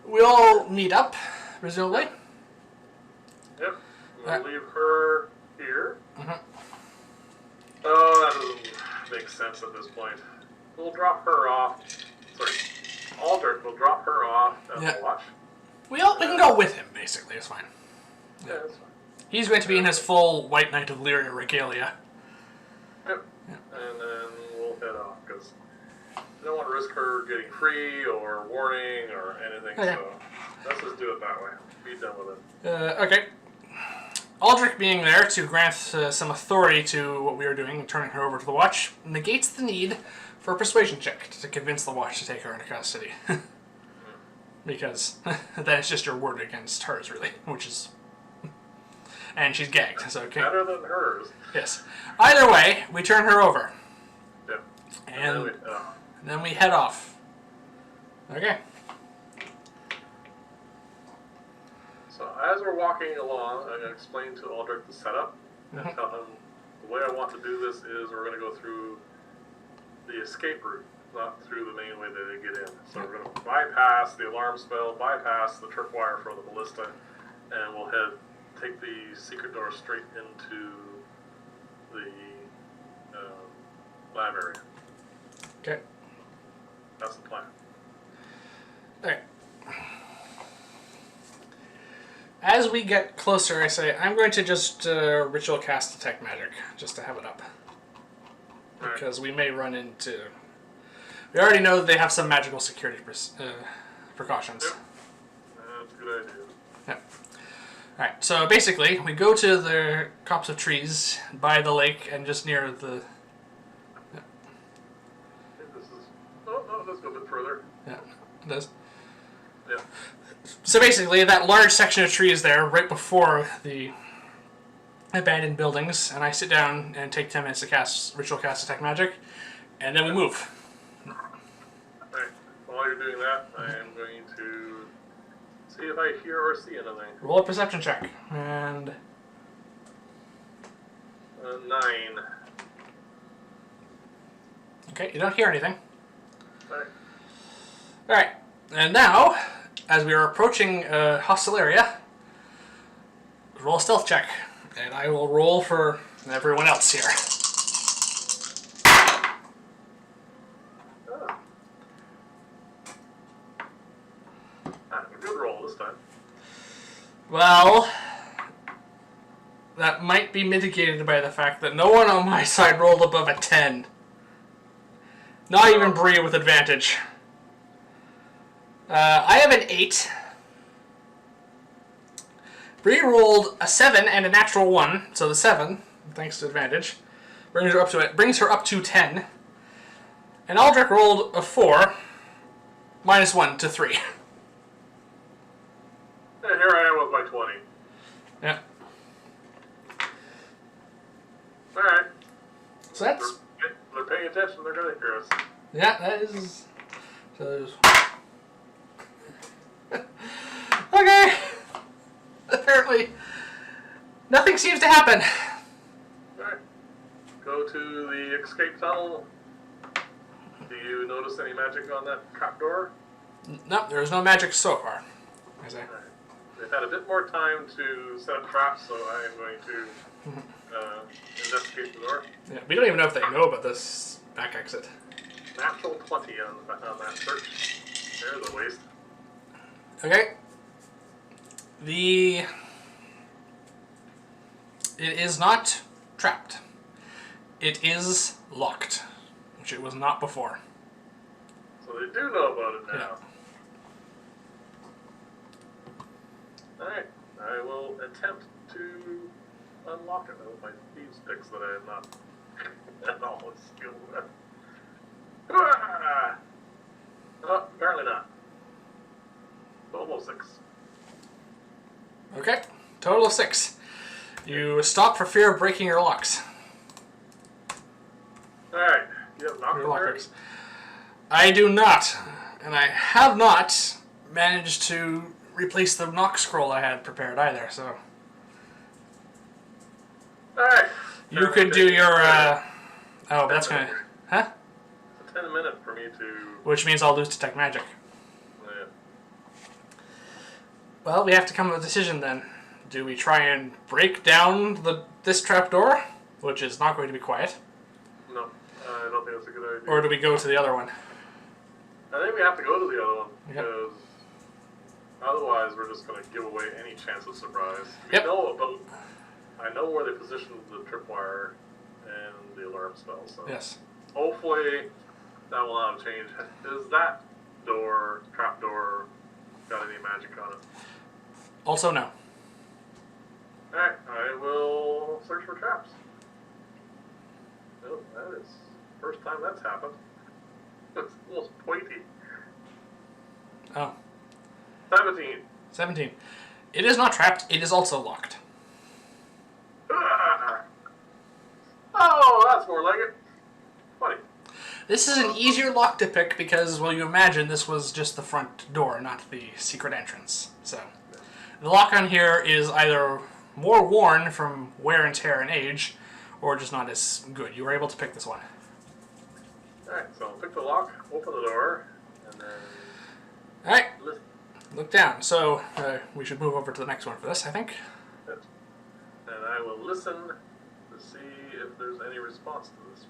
we'll meet up, presumably. Yep. We'll leave her here. Mm-hmm. Oh, that doesn't make sense at this point. We'll drop her off. Sorry. Aldric will drop her off and we'll watch. We can go with him, basically. It's fine. Yeah, that's fine. He's going to be in his full White Knight of Lyria regalia. Yep. And then we'll head off, because I don't want to risk her getting free or warning or anything, Okay. so let's just do it that way. Be done with it. Okay. Aldric being there to grant some authority to what we are doing and turning her over to the Watch negates the need for a persuasion check to convince the Watch to take her into custody. Because then it's just your word against hers, really, which is... And she's gagged, so okay. Better than hers. Yes. Either way, we turn her over. Yeah. And then we head off. Okay. So as we're walking along, I'm going to explain to Aldric the setup and tell him the way I want to do this is we're going to go through the escape route, not through the main way that they get in. So we're going to bypass the alarm spell, bypass the tripwire for the ballista, and we'll take the secret door straight into the lab area. Okay. That's the plan. Okay. As we get closer, I say, I'm going to just ritual cast Detect Magic, just to have it up. Right. Because we may run into... We already know that they have some magical security precautions. Yep. That's a good idea. Yep. Alright, so basically, we go to the copse of trees by the lake and just near the... I think this is... No, let's go a bit further. Yeah, it does. Yeah. So basically, that large section of trees there, right before the abandoned buildings, and I sit down and take 10 minutes to cast Ritual Cast Detect Magic, and then we move. Alright, while you're doing that, I am going to see if I hear or see anything. Roll a perception check, and... 9. Okay, you don't hear anything. Alright. Alright, and now, as we are approaching a hostile area, roll a stealth check, and I will roll for everyone else here. Oh. A good roll this time. Well, that might be mitigated by the fact that no one on my side rolled above a 10. Not even Bree with advantage. I have an 8. Bree rolled a 7 and a natural 1, so the 7, thanks to advantage, brings her up to 10. And Aldric rolled a 4, minus 1 to 3. And here I am with my 20. Yeah. Alright. So that's... They're paying attention, they're going to hear us. Yeah, that is... So there's... Okay. Apparently, nothing seems to happen. Alright. Go to the escape tunnel. Do you notice any magic on that trapdoor? No, there is no magic so far. As I... Right. They've had a bit more time to set up traps, so I am going to investigate the door. Yeah, we don't even know if they know about this back exit. Natural 20 on that search. There's a waste. Okay. It is not trapped. It is locked, which it was not before. So they do know about it now. Yeah. Alright, I will attempt to unlock it with my thieves picks that I have not at all skilled with. Ah! Oh, apparently not. Almost 6. Okay, total of 6. You stop for fear of breaking your locks. Alright, you have knocked Your on there? lockers. I do not, and I have not managed to replace the knock scroll I had prepared either, so... Alright. You could do your, oh, but that's gonna... Huh? It's a 10-minute for me to... Which means I'll lose Detect Magic. Yeah. Well, we have to come to a decision then. Do we try and break down this trapdoor, which is not going to be quiet, No, I don't think that's a good idea. or do we go to the other one? I think we have to go to the other one, Yep. because otherwise we're just going to give away any chance of surprise. Yep. I know where they positioned the tripwire and the alarm spell, so Yes. hopefully that will not change. Is that trap door, got any magic on it? Also, no. Alright, I will search for traps. Oh, that is the first time that's happened. It's almost pointy. Oh. 17. 17. It is not trapped, it is also locked. Ah! Oh, that's more like it. 20. This is an easier lock to pick because, well, you imagine this was just the front door, not the secret entrance. So, the lock on here is either more worn from wear and tear and age, or just not as good. You were able to pick this one. Alright, so I'll pick the lock, open the door, and then Alright, listen. look down. So, we should move over to the next one for this, I think. And I will listen to see if there's any response to this.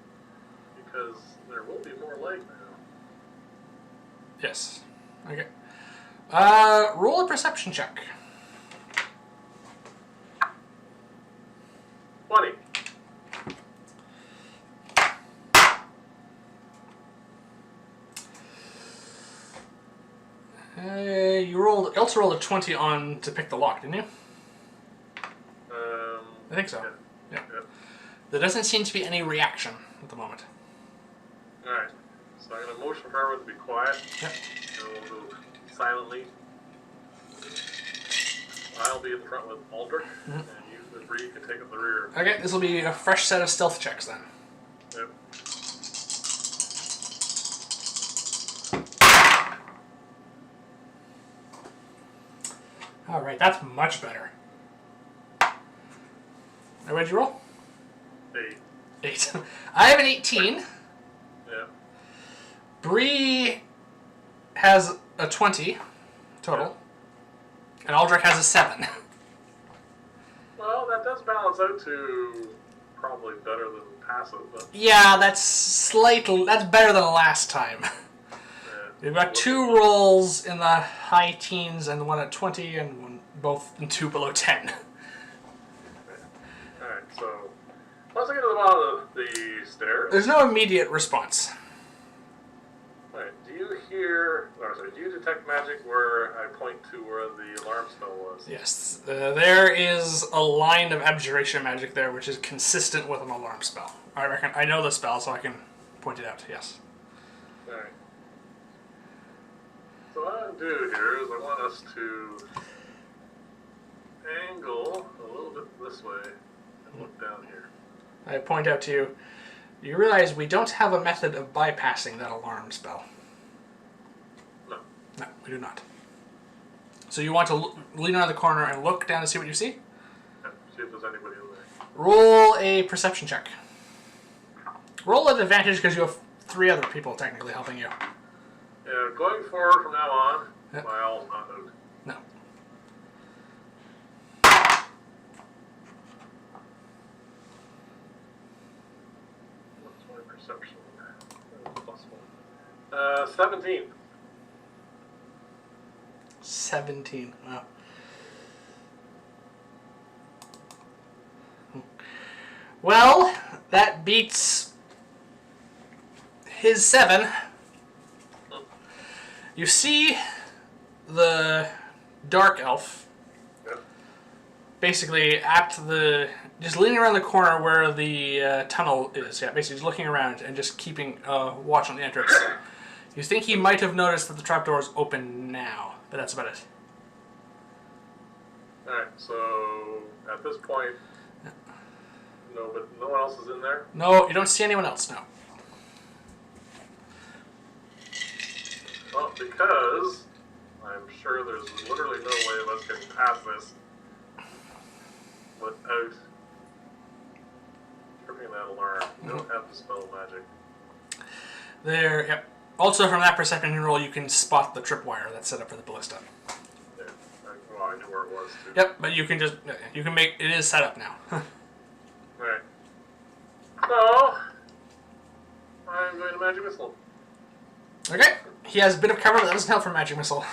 Because there will be more light now. Yes. Okay. Roll a perception check. 20. You also rolled a 20 on to pick the lock, didn't you? I think so. Yeah. There doesn't seem to be any reaction at the moment. Alright, so I'm going to motion for everyone to be quiet. Yep. And we'll move silently. I'll be in front with Aldric, and you and Bree can take up the rear. Okay, this will be a fresh set of stealth checks then. Yep. Alright, that's much better. Now, what'd you roll? 8. 8. I have an 18. Yeah. Bree has a 20 total. And Aldric has a 7. Well, that does balance out to probably better than passive, but Yeah, that's better than last time. yeah. We've got 2 rolls in the high teens and one at 20 and one, both in 2 below 10. Alright, so once I get to the bottom of the stairs. There's no immediate response. Alright, do you hear, or sorry, do you detect magic where I point to where the alarm spell was? Yes, there is a line of abjuration magic there, which is consistent with an alarm spell. I know the spell, so I can point it out. Yes. All right. So what I'm going to do here is I want us to angle a little bit this way and look down here. I point out to you. You realize we don't have a method of bypassing that alarm spell. No. No, we do not. So you want to lean around the corner and look down to see what you see? Yeah, see if there's anybody in there. Roll a perception check. Roll at advantage because you have 3 other people technically helping you. Yeah, going forward from now on, Yep. my owl's not out. No. What's my perception? +1. 17. 17. Wow. Well, that beats his 7. You see the dark elf Yep. basically at the, just leaning around the corner where the tunnel is. Yeah, basically just looking around and just keeping watch on the entrance. You think he might have noticed that the trapdoor is open now, but that's about it. Alright, so at this point, no, but no one else is in there? No, you don't see anyone else, no. Well, because I'm sure there's literally no way of us getting past this without tripping that alarm. We don't have the spell magic. There, yep. Also, from that perception roll, you can spot the tripwire that's set up for the ballista. Yeah, well, I knew where it was too. Yep, but you can just, you can make, it is set up now. Right. So, I'm going to magic missile. Okay, he has a bit of cover, but that doesn't help for magic missile.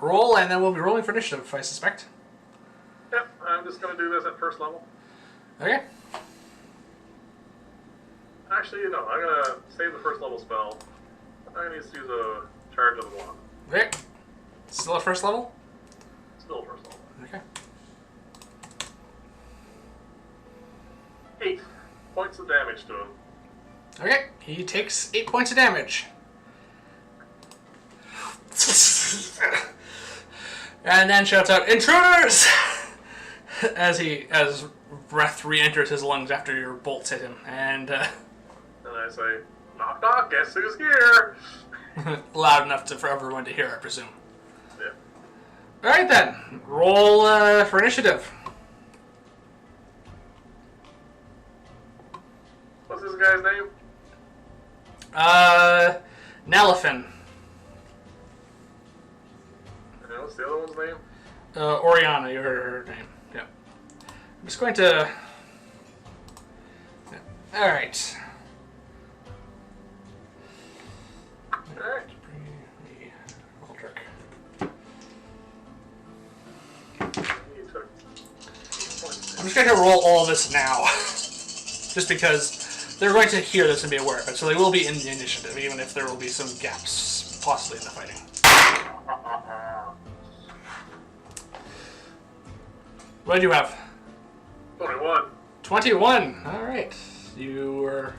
Roll, and then we'll be rolling for initiative, I suspect. Yep, I'm just going to do this at first level. Okay. Actually, no, I'm going to save the first level spell. I'm going to use a charge of the wand. Okay. Still at first level? Still first level. Okay. 8 points of damage to him. Okay, he takes 8 points of damage. And then shouts out, "Intruders!" as breath re-enters his lungs after your bolts hit him. And And I say, knock knock, guess who's here? loud enough for everyone to hear, I presume. Yeah. Alright then, roll for initiative. What's this guy's name? Nalafin. And what's the other one's name? Oriana, you heard her name. Yeah. I'm just going to... Yeah. Alright. Alright. Bree, Aldric. He took points. I'm just going to roll all this now. Just because they're going to hear this and be aware of it, so they will be in the initiative, even if there will be some gaps, possibly, in the fighting. What did you have? 21. 21. All right. You were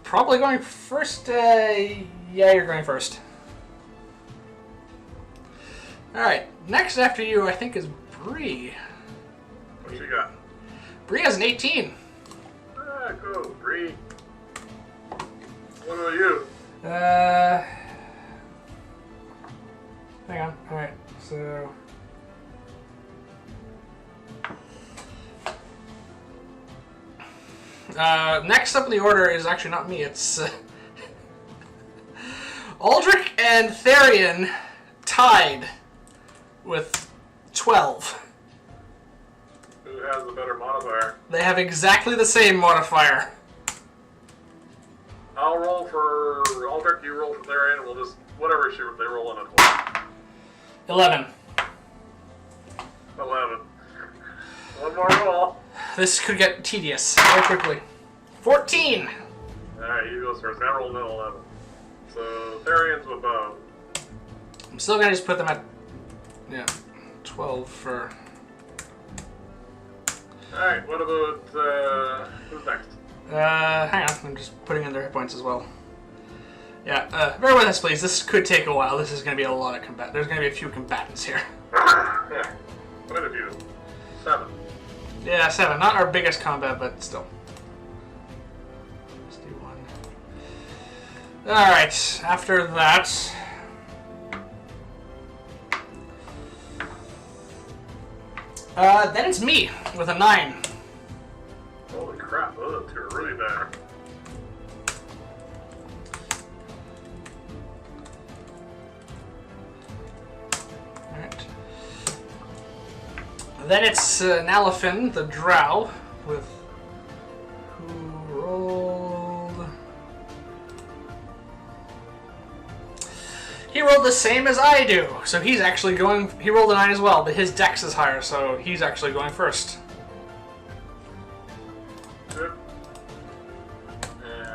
probably going first. Yeah, you're going first. All right. Next after you, I think, is Bree. What you got? Bree has an 18. Ah, go, Bree. What about you? Hang on. All right. So. Next up in the order is actually not me, it's Aldric and Therion tied with 12. Who has the better modifier? They have exactly the same modifier. I'll roll for Aldric, you roll for Therion, and we'll just, whatever they roll in at 1. 11. 11. One more roll. This could get tedious very quickly. 14. Alright, you go first. I rolled an 11. So Therion's with bow. I'm still gonna just put them at 12 for. All right. What about who's next? Hang on, I'm just putting in their hit points as well. Yeah, bear with us, please. This could take a while. This is going to be a lot of combat. There's going to be a few combatants here. Yeah. Quite a few. 7. Yeah, 7. Not our biggest combat, but still. Let's do 1. Alright, after that. Then it's me with a 9. Holy crap, those two are really bad. Alright. Then it's Nalafin, the drow, with who rolled. He rolled the same as I do, so he's actually going. He rolled a 9 as well, but his dex is higher, so he's actually going first. Good.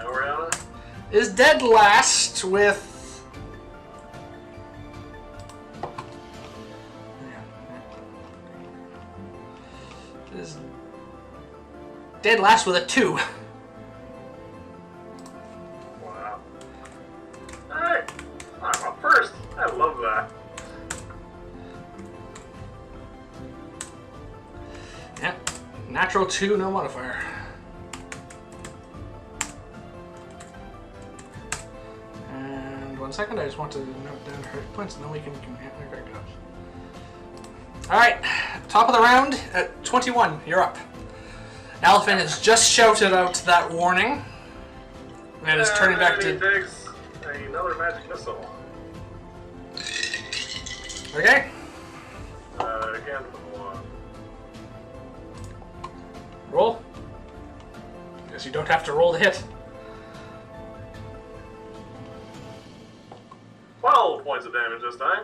Oriana? Is dead last with. Is dead last with a 2. Wow. Alright. I'm up first. I love that. Yep. Natural 2, no modifier. And 1 second, I just want to note down her hit points and then we can okay, good. Alright, top of the round at 21, you're up. Alphin has just shouted out that warning and is turning back to. He takes another magic missile. Okay. Again from the one. Roll. Guess you don't have to roll to hit. 12 points of damage this time.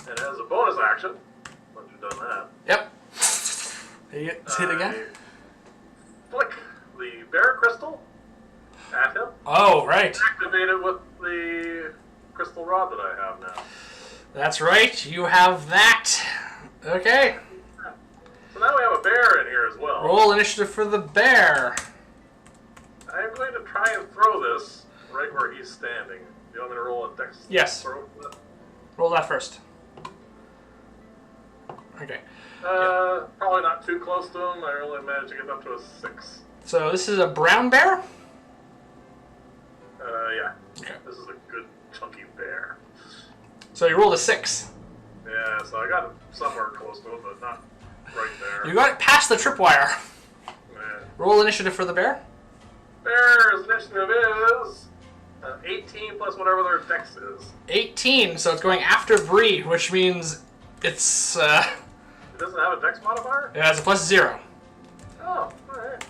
And as a bonus action, once you've done that, Yep. You get hit again? flick the bear crystal at him. Oh, right. Activate it with the crystal rod that I have now. That's right. You have that. Okay. So now we have a bear in here as well. Roll initiative for the bear. I'm going to try and throw this right where he's standing. Do you want me to roll a dex Yes. throw for that? Roll that first. Okay. Probably not too close to him. I only managed to get up to a 6. So this is a brown bear? Yeah. Okay. This is a good chunky bear. So you rolled a 6. Yeah, so I got it somewhere close to him, but not right there. You got it past the tripwire. Yeah. Roll initiative for the bear. Bear's initiative is 18 plus whatever their dex is. 18, so it's going after Bree, which means it's It doesn't have a dex modifier? it has a +0. Oh, alright.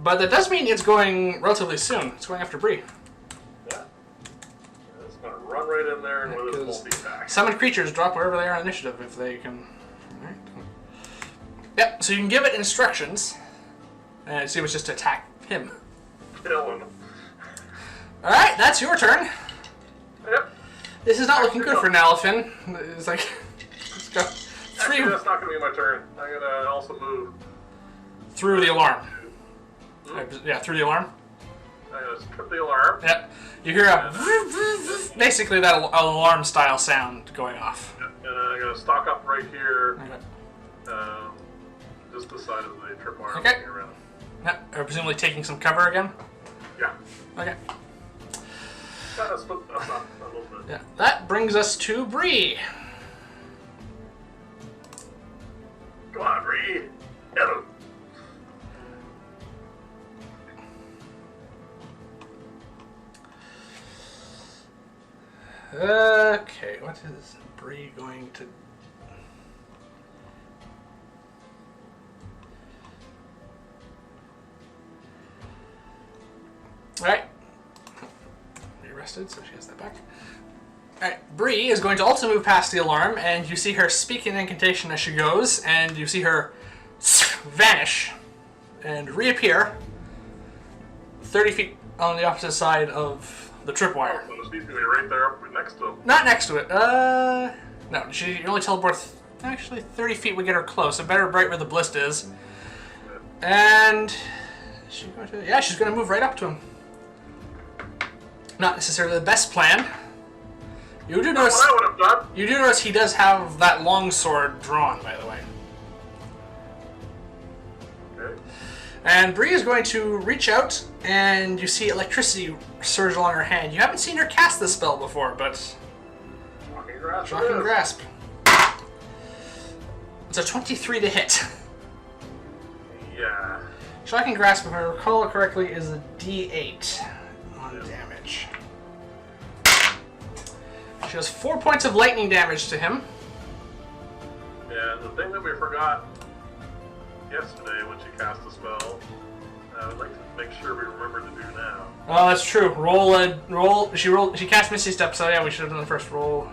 But that does mean it's going relatively soon. It's going after Bree. Yeah. It's going to run right in there and with his because multi-attack. Summoned creatures drop wherever they are on initiative if they can. Alright. Yep, so you can give it instructions. And see if it's just to attack him. Kill him. Alright, that's your turn. Yep. This is not looking good for Nalafin. It's like. Let's go. Actually, that's not going to be my turn. I'm going to also move. Through the alarm. Yeah, through the alarm. I'm going to trip the alarm. Yep. You hear a basically that alarm style sound going off. And I'm going to stock up right here, Okay. just the side of the tripwire. Okay. Around. Yep. Presumably taking some cover again. Yeah. Okay. That's not a little bit. Yeah. That brings us to Bree. Come on, Bree. Hit him. Okay, what is Bree going to? All right. Rested, so she has that back. Alright, Bree is going to also move past the alarm, and you see her speak an incantation as she goes, and you see her vanish and reappear 30 feet on the opposite side of the tripwire. Oh, so she's gonna be right there up next to him. Not next to it. No, she only teleports. Actually, 30 feet would get her close. So better right where the ballista is. And she's going to, yeah, she's going to move right up to him. Not necessarily the best plan. You do notice. What I would have done. You do notice he does have that long sword drawn, by the way. Okay. And Bree is going to reach out, and you see electricity surge along her hand. You haven't seen her cast this spell before, but Shocking grasp. shocking grasp. It's a 23 to hit. Yeah. Shocking grasp, if I recall correctly, is a D8 on damage. She has 4 points of lightning damage to him. Yeah, the thing that we forgot yesterday when she cast the spell, I would like to make sure we remember to do now. Oh, that's true. Roll. She cast Misty Step, so yeah, we should have done the first roll.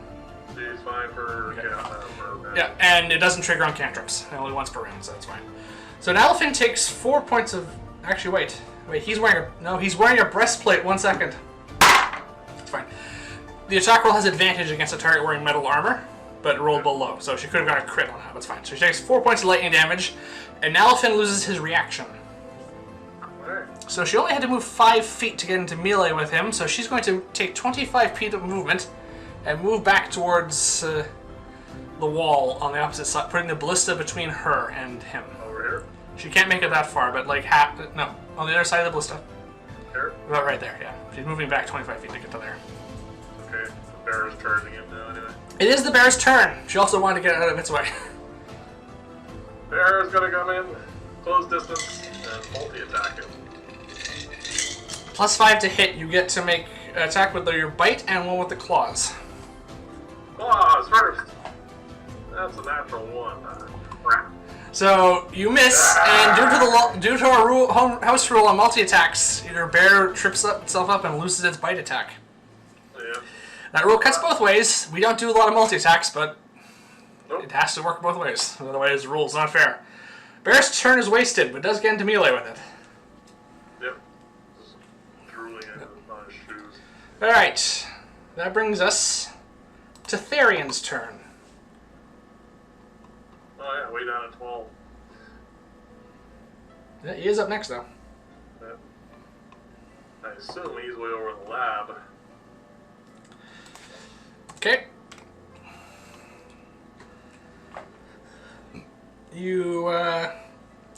She's fine for Okay. for Yeah, and it doesn't trigger on cantrips. Only once per round, so that's fine. So an elephant takes 4 points of. Actually, wait. He's wearing he's wearing a breastplate. 1 second. It's fine. The attack roll has advantage against a target wearing metal armor, but it rolled below, so she could have got a crit on that. That's fine. So she takes 4 points of lightning damage, and Nalafin loses his reaction. Alright. So she only had to move 5 feet to get into melee with him, so she's going to take 25 feet of movement and move back towards the wall on the opposite side, putting the ballista between her and him. Over here. She can't make it that far, but like half. No, on the other side of the ballista. Here. About right there, yeah. She's moving back 25 feet to get to there. Okay. The bear is turning him now anyway. It is the bear's turn. She also wanted to get out of its way. Bear is gonna come in, close distance, and multi-attack him. +5 to hit. You get to make an attack with your bite and one with the claws. Claws first. That's a natural 1. Crap. So you miss, and due to our house rule on multi-attacks, your bear trips itself up and loses its bite attack. Yeah. That rule cuts both ways. We don't do a lot of multi-attacks, but Nope. it has to work both ways. Otherwise, the rule's not fair. Bear's turn is wasted, but does get into melee with it. Yep. Just drooling on his shoes. Alright, that brings us to Therion's turn. Oh yeah, way down at 12. Yeah, he is up next, though. Yep. I assume he's way over in the lab. Okay. You,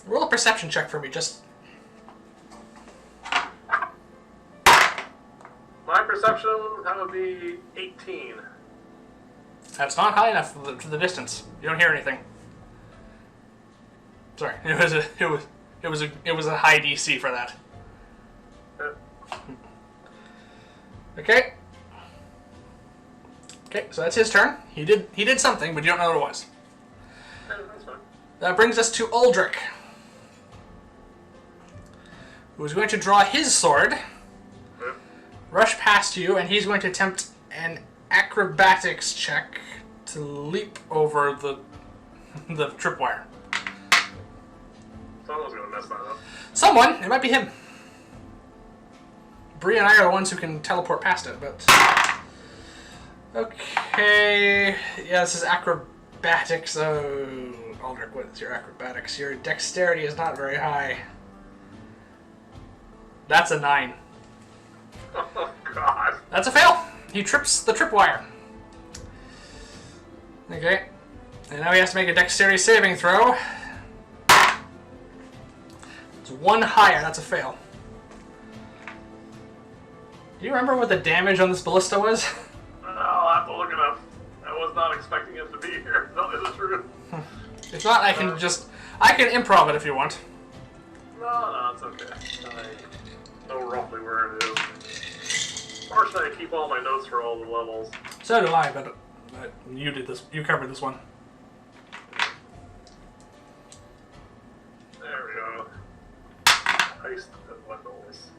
roll a perception check for me, just... My perception, that would be 18. That's not high enough for the distance. You don't hear anything. Sorry, it was a high DC for that. Yep. Okay. Okay, so that's his turn. He did something, but you don't know what it was. Yeah, that's fine. That brings us to Aldric, who is going to draw his sword, Yep. rush past you, and he's going to attempt an acrobatics check to leap over the tripwire. Someone's gonna mess that up. Someone, it might be him. Bree and I are the ones who can teleport past it, but... Okay... Yeah, this is acrobatics. Oh, Aldric, what is your acrobatics? Your dexterity is not very high. That's a 9. Oh god. That's a fail. He trips the tripwire. Okay. And now he has to make a dexterity saving throw. It's 1 higher. That's a fail. Do you remember what the damage on this ballista was? I'll have to look it up. I was not expecting it to be here, to tell you the truth. If not, I can improv it if you want. No, it's okay. I know roughly where it is. Fortunately, I keep all my notes for all the levels. So do I, but you did this. You covered this one. There we go. Heist and bundles.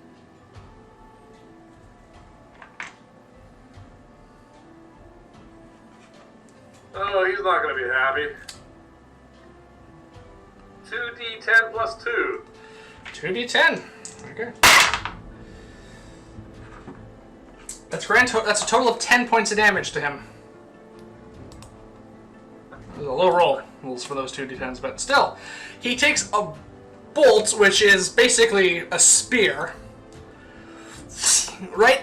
Oh, he's not going to be happy. 2d10 plus 2. 2d10. Okay. That's that's a total of 10 points of damage to him. There's a low roll rules for those 2d10s, but still, he takes a bolt, which is basically a spear, right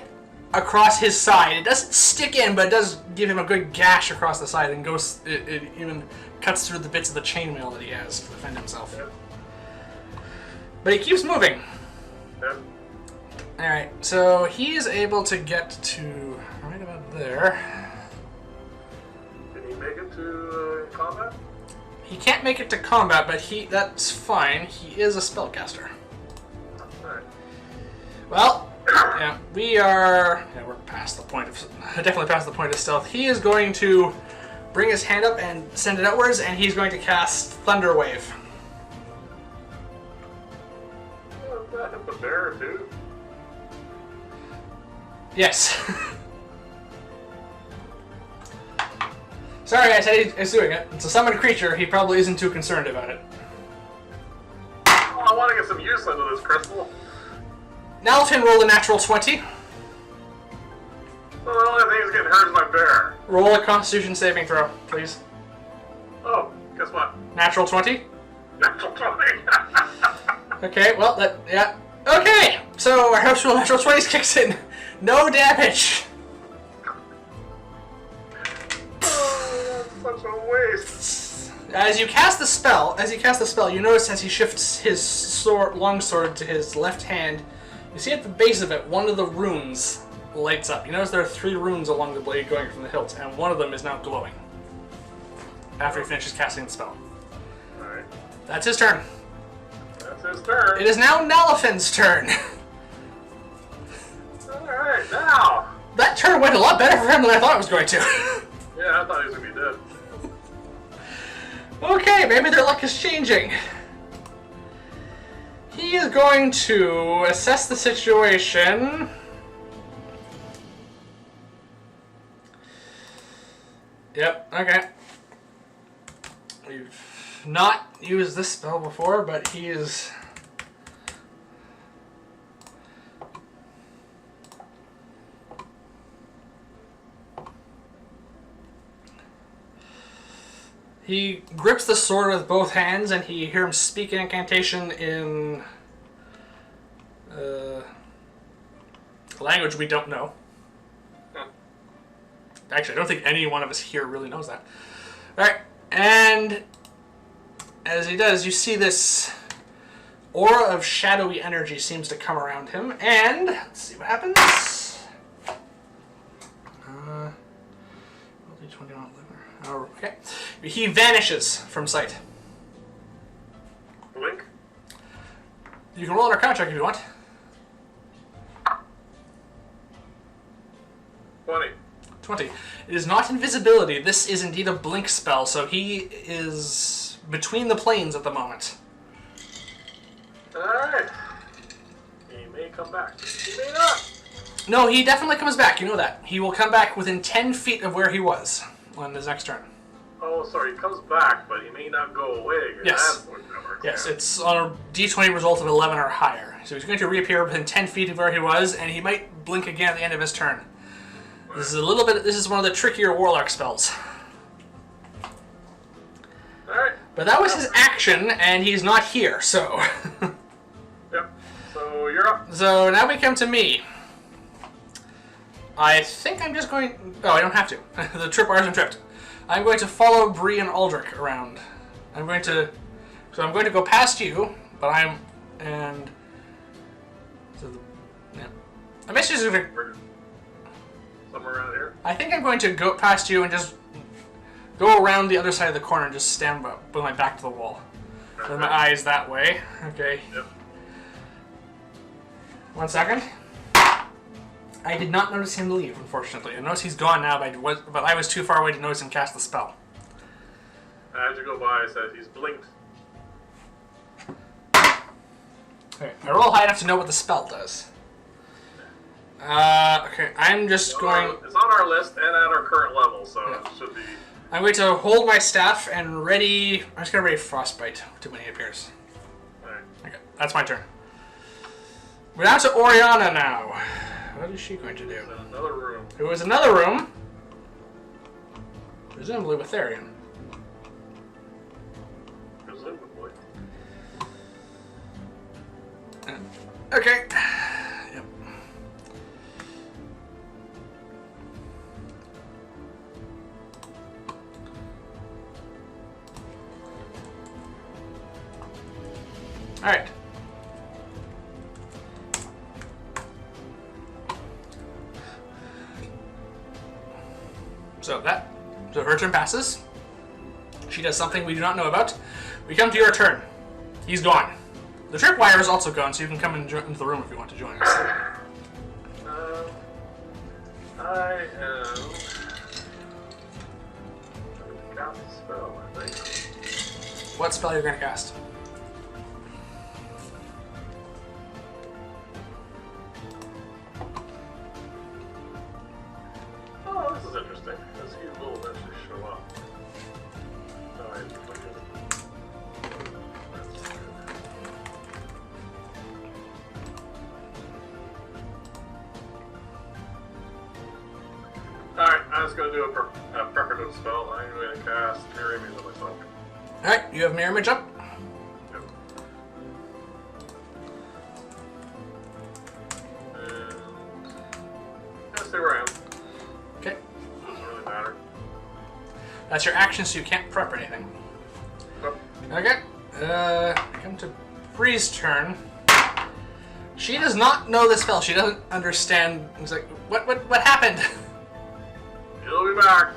across his side. It doesn't stick in, but it does give him a good gash across the side, and goes. It even cuts through the bits of the chainmail that he has to defend himself. Yep. But he keeps moving. Yep. Alright, so he is able to get to right about there. Can he make it to combat? He can't make it to combat, but that's fine. He is a spellcaster. Alright. Well, yeah, we're past the point of, definitely past the point of stealth. He is going to bring his hand up and send it outwards, and he's going to cast Thunder Wave. That hit the bear too. Yes. Sorry, I said he's doing it. It's a summoned creature. He probably isn't too concerned about it. Oh, I want to get some use out of this crystal. Nalfin rolled a natural 20. So the only thing that's getting hurt is my bear. Roll a Constitution saving throw, please. Oh, guess what? Natural 20. Natural 20. Okay, well, yeah. Okay, so our natural 20s kicks in. No damage. Oh, that's such a waste. As you cast the spell, you notice as he shifts his long sword to his left hand, you see at the base of it, one of the runes lights up. You notice there are 3 runes along the blade going from the hilt, and one of them is now glowing. After he finishes casting the spell. Alright. That's his turn. That's his turn. It is now Nalafin's turn. Alright, now. That turn went a lot better for him than I thought it was going to. Yeah, I thought he was going to be dead. Okay, maybe their luck is changing. He is going to assess the situation. Yep, okay. We've not used this spell before, but he is... He grips the sword with both hands, and you hear him speak an incantation in a language we don't know. Actually, I don't think any one of us here really knows that. Alright, and as he does, you see this aura of shadowy energy seems to come around him, and let's see what happens. Okay. He vanishes from sight. Blink. You can roll an Arcana check if you want. 20. It is not invisibility. This is indeed a blink spell, so he is between the planes at the moment. Alright. He may come back. He may not. No, he definitely comes back. You know that. He will come back within 10 feet of where he was on his next turn. Oh, sorry. He comes back, but he may not go away. Yes. That's what that works. Yes, Yeah. it's on a d20 result of 11 or higher. So he's going to reappear within 10 feet of where he was, and he might blink again at the end of his turn. This is one of the trickier warlock spells. Alright. But that was his action, and he's not here, so... Yep. So you're up. So now we come to me. I think I'm just going... Oh, I don't have to. The trip wires are tripped. I'm going to follow Bree and Aldric around. So I'm going to go past you, but I'm... And... So yeah. I'm basically just going to... Somewhere around here. I think I'm going to go past you and just go around the other side of the corner and just stand with my back to the wall. With my eyes that way. Okay. Yep. 1 second. I did not notice him leave, unfortunately. I noticed he's gone now, but I was too far away to notice him cast the spell. As you go by, it says he's blinked. Okay, I roll high enough to know what the spell does. Okay, I'm just going... It's on our list and at our current level, so Yeah. it should be... I'm going to hold my staff and ready... I'm just going to ready Frostbite when he appears. Alright. Okay, that's my turn. We're down to Oriana now. What is she going to do? In another room. It was another room. Presumably with Therion. Presumably. Okay. Yep. Alright. So her turn passes. She does something we do not know about. We come to your turn. He's gone. The tripwire is also gone, so you can come into the room if you want to join us. I am going to cast a spell, I think. What spell are you going to cast? Oh, this is interesting. Because he will eventually show up. No, I didn't look at it. Alright, I'm just going to do a preparative spell. I'm going to cast Mirror Image on myself. Alright, you have mirror image up. Yep. And yeah, stay where I am. Okay. Doesn't really matter. That's your action, so you can't prep anything. Nope. Okay. Come to Bree's turn. She does not know the spell. She doesn't understand. It's like, what happened? He'll be back.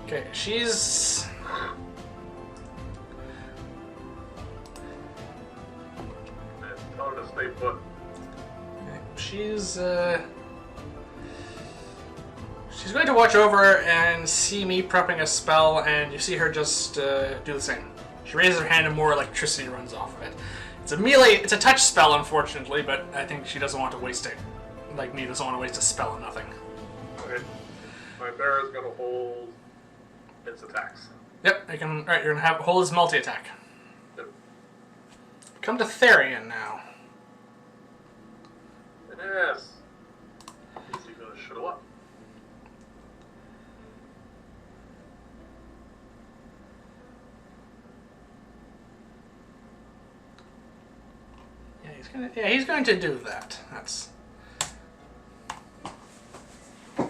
Okay, she's... And tell her to stay put. She's going to watch over and see me prepping a spell, and you see her just do the same. She raises her hand and more electricity runs off of it. It's a melee, it's a touch spell, unfortunately, but I think she doesn't want to waste it. Like me, doesn't want to waste a spell on nothing. Okay. My bear is going to hold its attacks. Yep, you can. Alright, you're gonna have hold his multi-attack. Yep. Come to Therion now. Yes. Is he going to show up? Yeah, he's going to do that. That's... So,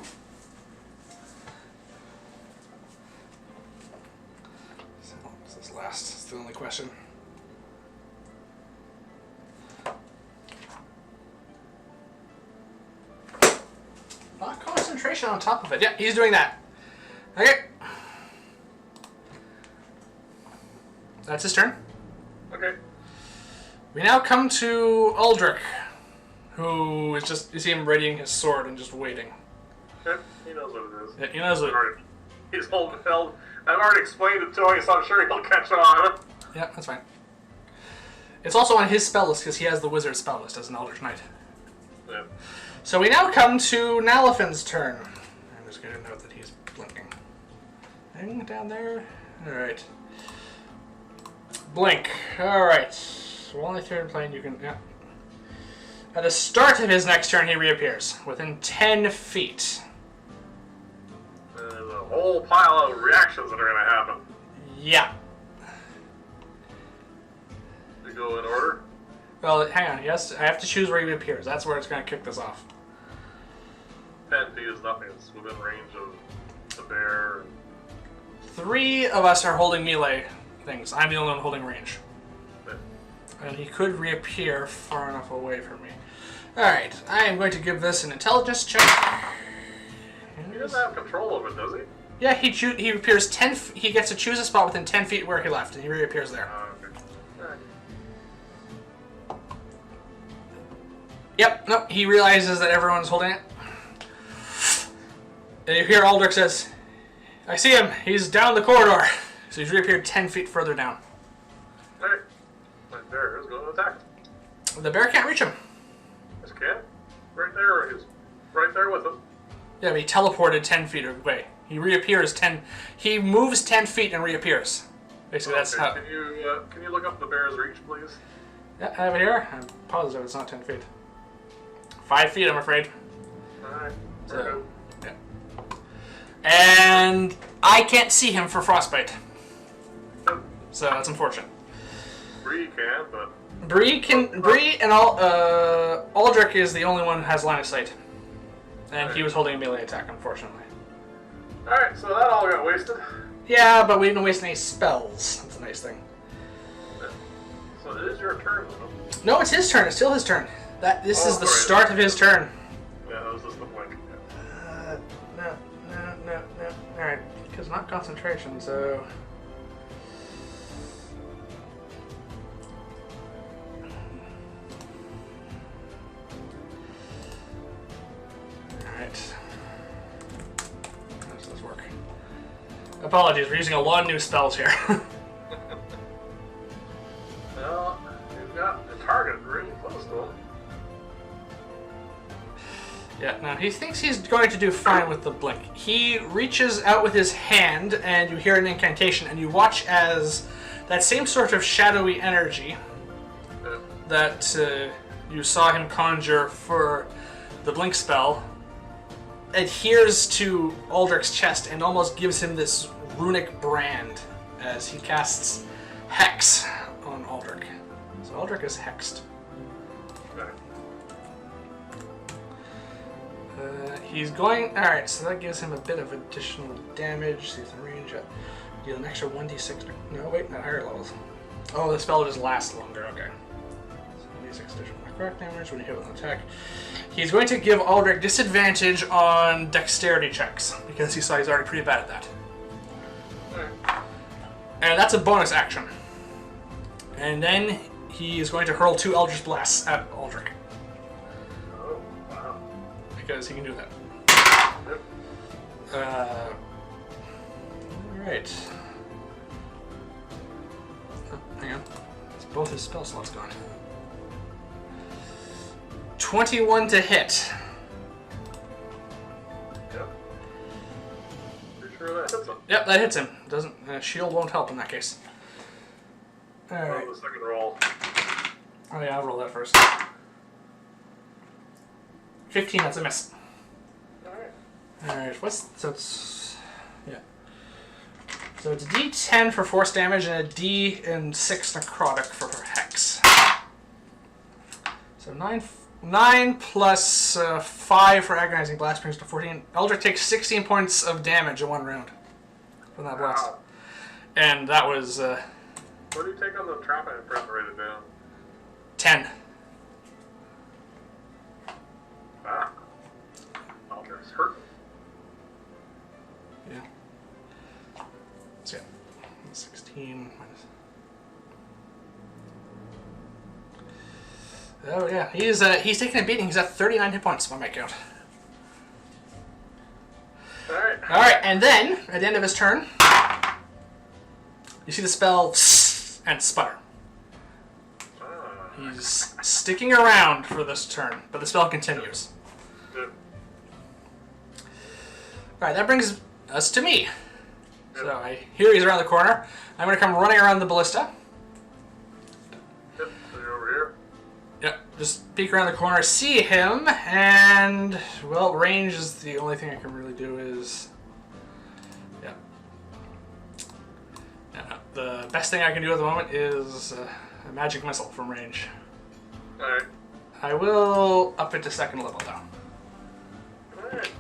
what's this last? It's the only question. Not concentration on top of it. Yeah, he's doing that. Okay. That's his turn. Okay. We now come to Aldric, who is just, you see him readying his sword and just waiting. Okay. He knows what it is. Yeah, he knows what... He's holding held. I've already explained it to him, so I'm sure he'll catch on. Yeah, that's fine. It's also on his spell list because he has the wizard spell list as an Eldritch Knight. Yeah. So we now come to Nalafin's turn. I'm just going to note that he's blinking. Hang down there. Alright. Blink. Alright. So only turn plane you can... Yeah. At the start of his next turn, he reappears. Within 10 feet. There's a whole pile of reactions that are going to happen. Yeah. We go in order. Well, hang on. Yes, I have to choose where he appears. That's where it's going to kick this off. 10 feet is nothing. It's within range of the bear. 3 of us are holding melee things. I'm the only one holding range. Yeah. And he could reappear far enough away from me. Alright, I am going to give this an intelligence check. He doesn't have control of it, does he? Yeah, he appears 10 he gets to choose a spot within 10 feet where he left, and he reappears there. Okay. Alright. Yep, nope, he realizes that everyone's holding it. And you hear Aldrich says, I see him, he's down the corridor. So he's reappeared 10 feet further down. Alright. My bear is going to attack. The bear can't reach him. Yes, can. Right there. He's right there with him. Yeah, but he teleported 10 feet away. He reappears 10... He moves 10 feet and reappears. Basically, that's how... Can you look up the bear's reach, please? Yeah, I have it here. I'm positive it's not 10 feet. 5 feet, I'm afraid. Alright. So, yeah. And I can't see him for frostbite. So that's unfortunate. Bree can, but... Bree and Aldric is the only one who has line of sight. And he was holding a melee attack, unfortunately. Alright, so that all got wasted. Yeah, but we didn't waste any spells. That's a nice thing. So it is your turn, though. No, it's his turn. It's still his turn. This is the sorry. start of his turn. Yeah, that was just the blink. No. Alright, because not concentration, so... Alright. How does this work? Apologies, we're using a lot of new spells here. Well, you've got the target really close to him. Yeah, now he thinks he's going to do fine with the blink. He reaches out with his hand, and you hear an incantation, and you watch as that same sort of shadowy energy that you saw him conjure for the blink spell adheres to Aldric's chest and almost gives him this runic brand as he casts Hex on Aldric. So Aldric is hexed. Okay. He's going... Alright, so that gives him a bit of additional damage. See the range. Deal an extra 1d6. No, wait, not higher levels. Oh, the spell just lasts longer. Okay. So 1d6 additional necrotic damage when you hit with an attack. He's going to give Aldric disadvantage on dexterity checks because he saw he's already pretty bad at that. Alright. And that's a bonus action. And then he is going to hurl 2 Eldritch Blasts at Aldric. Oh, wow. Because he can do that. Yep. Alright. Oh, hang on. It's both his spell slots gone. 21 to hit. Yep. Pretty sure that hits him. Yep, that hits him. Doesn't shield won't help in that case. Alright. The second roll. Oh yeah, I'll roll that first. 15, that's a miss. Alright. Alright, so it's... Yeah. So it's a D10 for force damage and a D6 necrotic for hex. So 9 plus 5 for agonizing blast brings to 14. Aldrich takes 16 points of damage in one round from that blast. Wow. And that was What do you take on the trap? I forgot to write it down. 10. Wow. Aldric's hurt. Yeah. So yeah. 16 minus... Oh yeah, he's taking a beating. He's at 39 hit points by my count. Alright, and then, at the end of his turn, you see the spell and sputter. He's sticking around for this turn, but the spell continues. Good. Alright, that brings us to me. So I hear he's around the corner. I'm going to come running around the ballista. Yep, so you're over here. Yep, just peek around the corner, see him, and, well, range is the only thing I can really do is... Yeah. Yeah, the best thing I can do at the moment is a magic missile from range. Alright. I will up it to second level, though. Alright.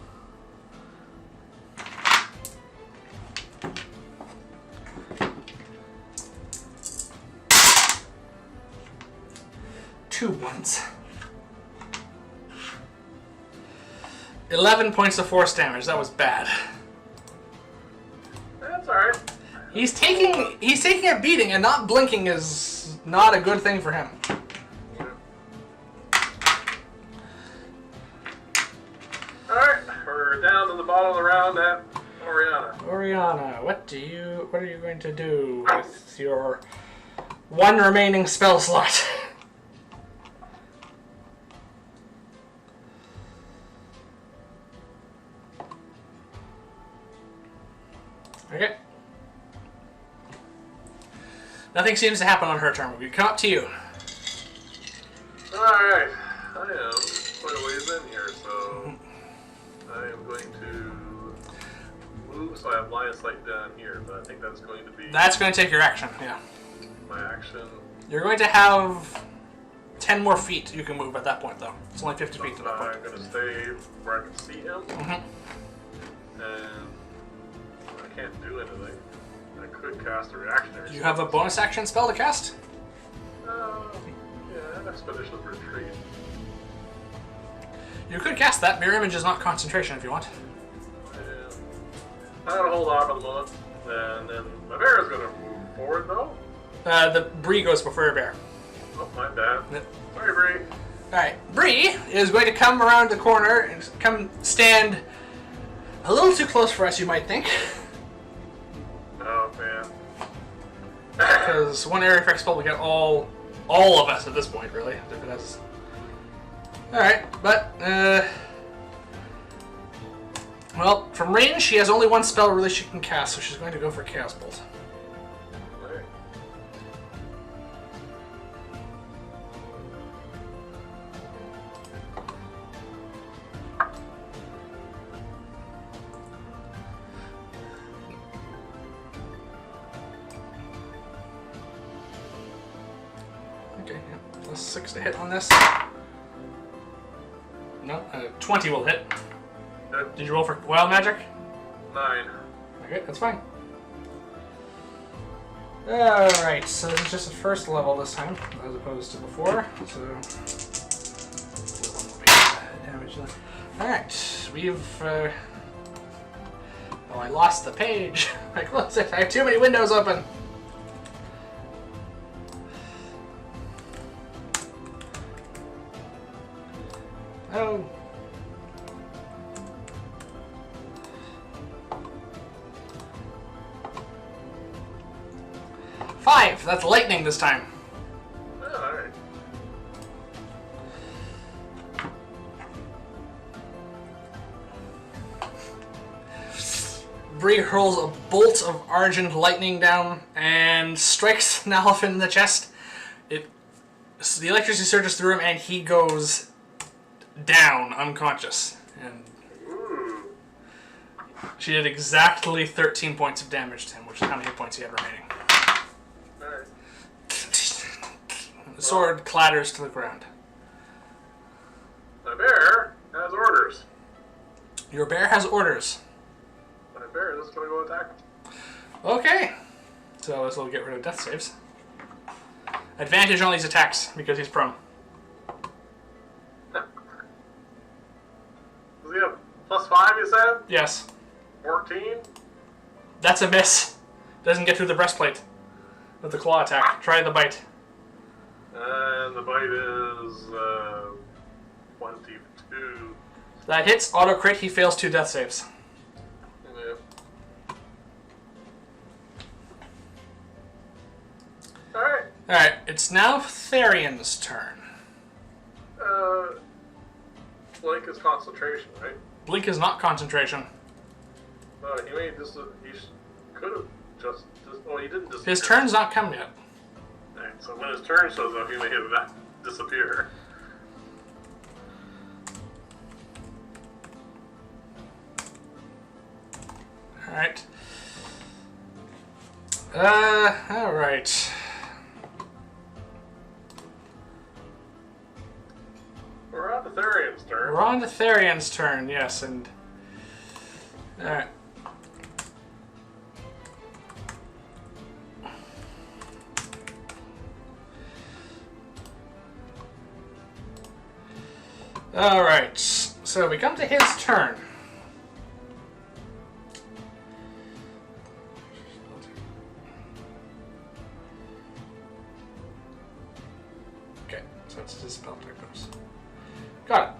Two ones. 11 points of force damage. That was bad. That's alright. He's taking a beating, and not blinking is not a good thing for him. Alright, we're down to the bottom of the round at Oriana. Oriana, what are you going to do with your one remaining spell slot? Okay. Nothing seems to happen on her turn. We come up to you. Alright, I am quite a ways in here, so so I have line of sight down here, but I think that's going to be That's going to take your action, yeah. my action. You're going to have 10 more feet you can move at that point, though. It's only 50 feet to that point. I'm going to stay where I can see him, Mm-hmm. and I can't do anything. I could cast a reactionary. Do you have a bonus action spell to cast? Yeah, Expedition Retreat. You could cast that. Mirror Image is not concentration if you want. And I'm going to hold off at the moment, and then my bear is going to move forward, though. The Bree goes before your bear. Oh, my bad. Yep. Sorry, Bree. Alright, Bree is going to come around the corner and come stand a little too close for us, you might think. Oh, man. Because one area effect spell will get all of us at this point, really. If it has... Alright, but, well, from range, she has only one spell really she can cast, so she's going to go for Chaos Bolt. Right. Okay, yeah. Plus 6 to hit on this. No, 20 will hit. Good. Did you roll for Wild Magic? 9. Okay, that's fine. Alright, so this is just the first level this time, as opposed to before. So, damage. Alright, we've. Oh, I lost the page. I closed it. I have too many windows open. Oh. Five. That's lightning this time. Oh, alright. Bree hurls a bolt of argent lightning down and strikes Nalfin in the chest. The electricity surges through him and he goes down, unconscious. And Ooh. she did exactly 13 points of damage to him, which is how many hit points he had remaining. Alright. The sword clatters to the ground. My bear has orders. Your bear has orders. My bear is going to go attack. Okay. So this will get rid of death saves. Advantage on these attacks because he's prone. Does he have +5, you said? Yes. 14? That's a miss. Doesn't get through the breastplate with the claw attack. Try the bite. And the bite is 22. That hits. Auto crit. He fails 2 death saves. Yeah. Alright. Alright, it's now Therion's turn. Blink is concentration, right? Blink is not concentration. No, he may just. He could have just. Oh, he didn't disappear. His turn's not come yet. Alright, so when his turn shows up, he may have that disappear. Alright. Alright. We're on to Therion's turn. We're on to Therion's turn, yes, and... Alright. Alright, so we come to his turn. Okay, so it's his spell type goes. Got it.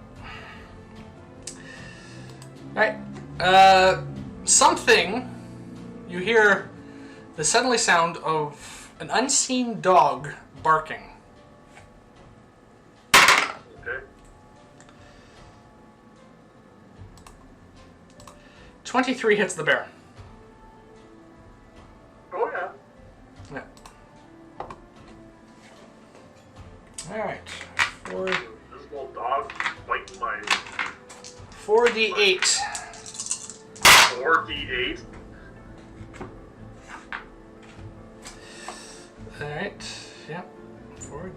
Alright, something, you hear the suddenly sound of an unseen dog barking. Okay. 23 hits the bear. Oh, yeah. Yeah. Alright. This little dog biting my 4d8. 4d8. Alright. Yep. 4d8.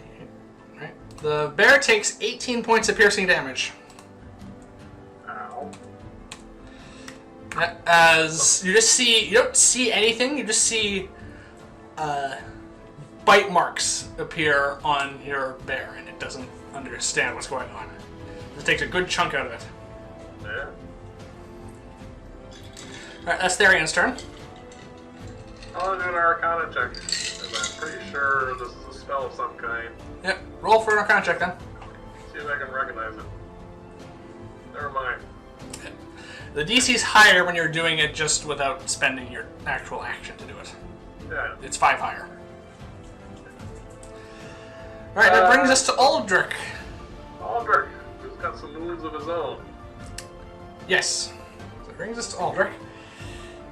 Alright. The bear takes 18 points of piercing damage. Ow. As you don't see anything, you just see bite marks appear on your bear, and it doesn't understand what's going on. It takes a good chunk out of it. Yeah. Alright, that's Therion's turn. I want to do an Arcana check, because I'm pretty sure this is a spell of some kind. Yep, roll for an Arcana check then. See if I can recognize it. Never mind. The DC's higher when you're doing it just without spending your actual action to do it. Yeah. It's 5 higher. Alright, that brings us to Aldric. Aldric, who's got some moves of his own. Yes. So that brings us to Aldric.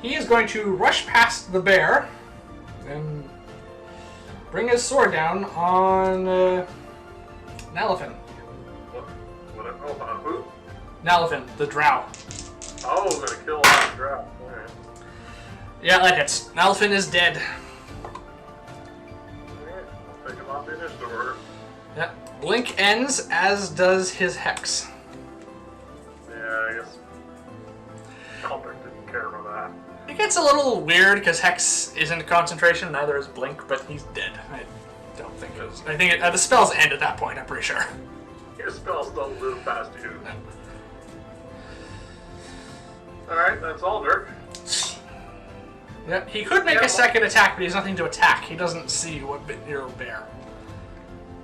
He is going to rush past the bear and bring his sword down on Nalafin. Who? Nalafin, the drow. Oh, we're gonna kill off the drow. Alright. Yeah, that hits. Nalafin is dead. Alright, I'll take him off the initiative order. Yeah. Blink ends, as does his hex. Yeah, I guess Aldric didn't care about that. It gets a little weird because hex isn't concentration, neither is blink, but he's dead. I don't think it was. I think the spells end at that point, I'm pretty sure. Your spells don't live past you. Alright, that's Aldric. Yeah, he could make a second attack, but he has nothing to attack. He doesn't see what bit your bear.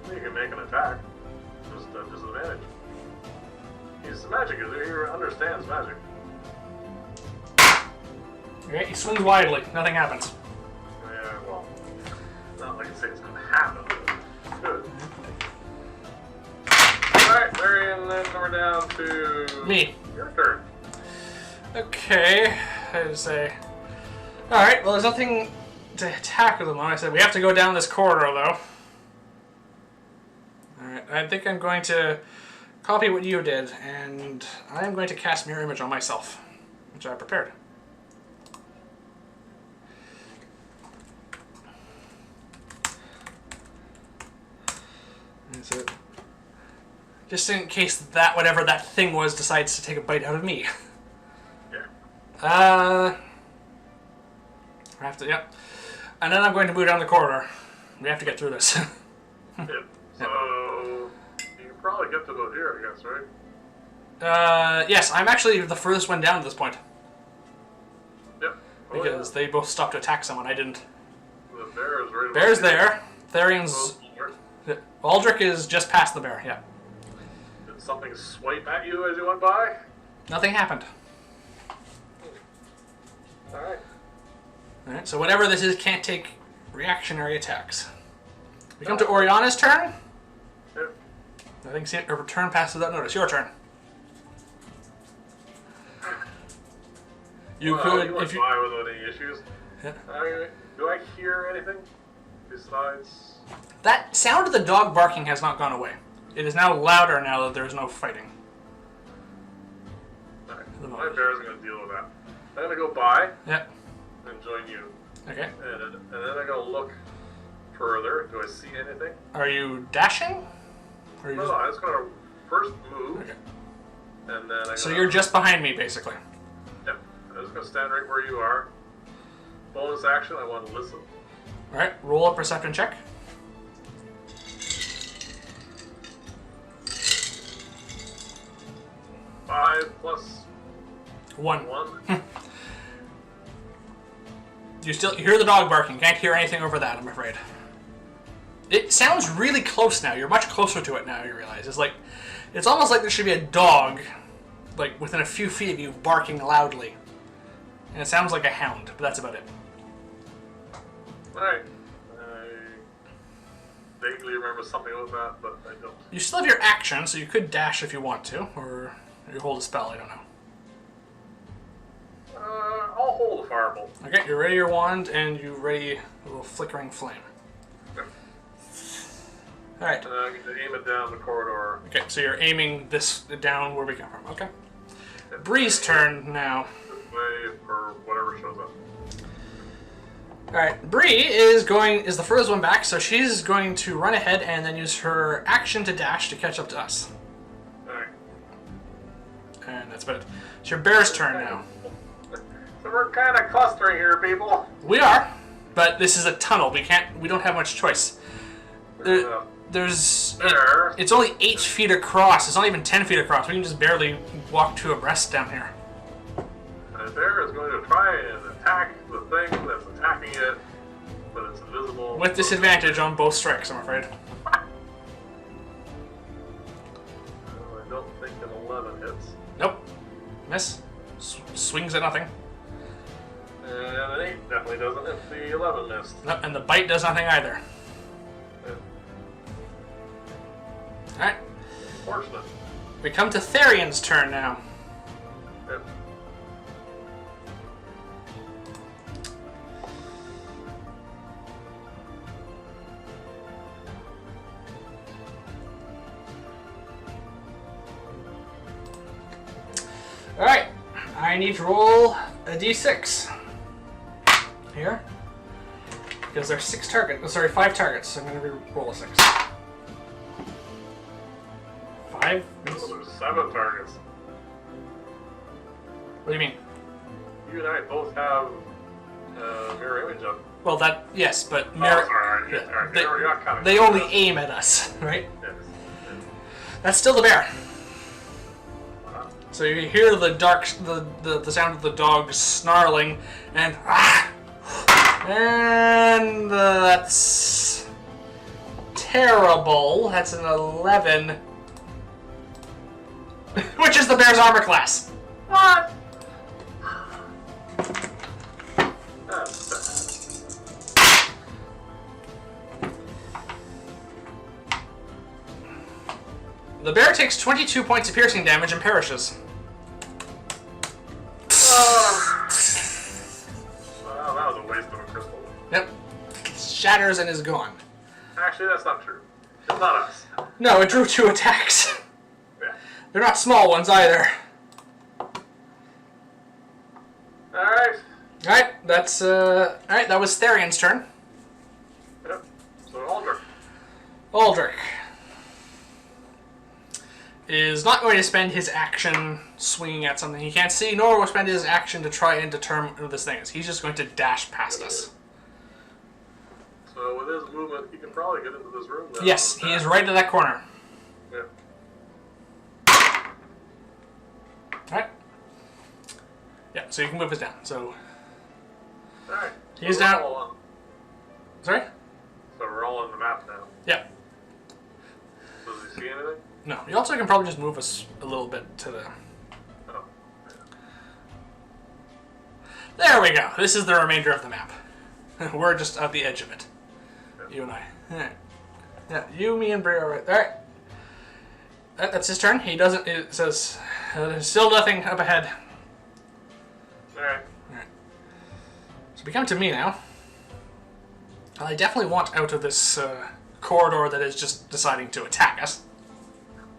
You can make an attack. Just a disadvantage. He's a magic user. He understands magic. Okay, he swings widely. Nothing happens. Yeah, well, not like I say it's going to happen, but good. Alright, Therion, then we're down to... Me. Your turn. Okay, I say... Alright, well there's nothing to attack with them on. I said we have to go down this corridor, though. Alright, I think I'm going to copy what you did, and I'm going to cast Mirror Image on myself, which I prepared. So, just in case that whatever that thing was decides to take a bite out of me. Yeah. I have to, yep. And then I'm going to move down the corridor. We have to get through this. Yep. So, you can probably get to about here, I guess, right? Yes, I'm actually the furthest one down at this point. Yep. Oh, Because they both stopped to attack someone. I didn't. The bear is right Bear's about there. Therion's... Aldric is just past the bear, yeah. Did something swipe at you as you went by? Nothing happened. Alright. Alright, so whatever this is can't take reactionary attacks. We come to Oriana's turn. Yep. Nothing seen her turn passes without notice. Your turn. You well, could, you went if you... by without any issues. Yeah. Do I hear anything besides... That sound of the dog barking has not gone away. It is now louder now that there is no fighting. Alright, my bear's going to deal with that. I'm going to go by Yep. and join you. Okay. And then I'm going to look further. Do I see anything? Are you dashing? Or are you No, just... I'm just going to first move. Okay. And then So you're just behind me, basically. Yep. I'm just going to stand right where you are. Bonus action, I want to listen. Alright, roll a perception check. 5 plus 1. 1. You hear the dog barking. Can't hear anything over that, I'm afraid. It sounds really close now. You're much closer to it now, you realize. It's almost like there should be a dog, like, within a few feet of you, barking loudly. And it sounds like a hound, but that's about it. Alright. I vaguely remember something about that, but I don't. You still have your action, so you could dash if you want to, or you hold a spell, I don't know. I'll hold a firebolt. Okay, you ready your wand, and you ready a little flickering flame. Okay. Alright. And I'm going to aim it down the corridor. Okay, so you're aiming this down where we come from. Okay. Bree's turn now. This way, or whatever shows up. Alright, Bree is the furthest one back, so she's going to run ahead and then use her action to dash to catch up to us. Alright. And that's about it. It's your bear's turn now. So we're kind of clustering here, people. We are, but this is a tunnel. We don't have much choice. It's only 8 feet across. It's not even 10 feet across. We can just barely walk 2 abreast down here. The bear is going to try and attack the thing that's attacking it, but it's invisible. With disadvantage on both strikes, I'm afraid. I don't think an 11 hits. Nope. Miss. Swings at nothing. And an 8 definitely doesn't hit. The 11 missed. Nope, and the bite does nothing either. Yeah. Alright. Fortunate. We come to Therion's turn now. Yep. Alright. I need to roll a d6. Here. Because there's 5 targets, so I'm going to roll a 6. 5? Those are 7 targets. What do you mean? You and I both have mirror image up. Well, yes, but they only aim at us, right? Yes. That's still the bear. So you hear the sound of the dog snarling, and that's terrible. That's an 11, which is the bear's armor class. What? That's bad. The bear takes 22 points of piercing damage and perishes. Well, that was a waste of a crystal. Yep. Shatters and is gone. Actually, that's not true. It's not us. No, it drew 2 attacks. Yeah. They're not small ones either. Alright. Alright, that's alright, that was Therion's turn. Yep. So Aldric. Aldric is not going to spend his action swinging at something he can't see, nor will spend his action to try and determine who this thing is. He's just going to dash past us. So with his movement, he can probably get into this room now. Yes, he is right at that corner. Yeah. Alright. Yeah, so you can move us down. So Alright. he's so down. Sorry? So we're all on the map now. Yeah. Does he see anything? No. You also can probably just move us a little bit to the... Oh. There we go. This is the remainder of the map. We're just at the edge of it. Yeah. You and I. Alright. Yeah, you, me, and Bree are right. Alright. That's his turn. He doesn't... It says... there's still nothing up ahead. Alright. Alright. So we come to me now. I definitely want out of this corridor that is just deciding to attack us.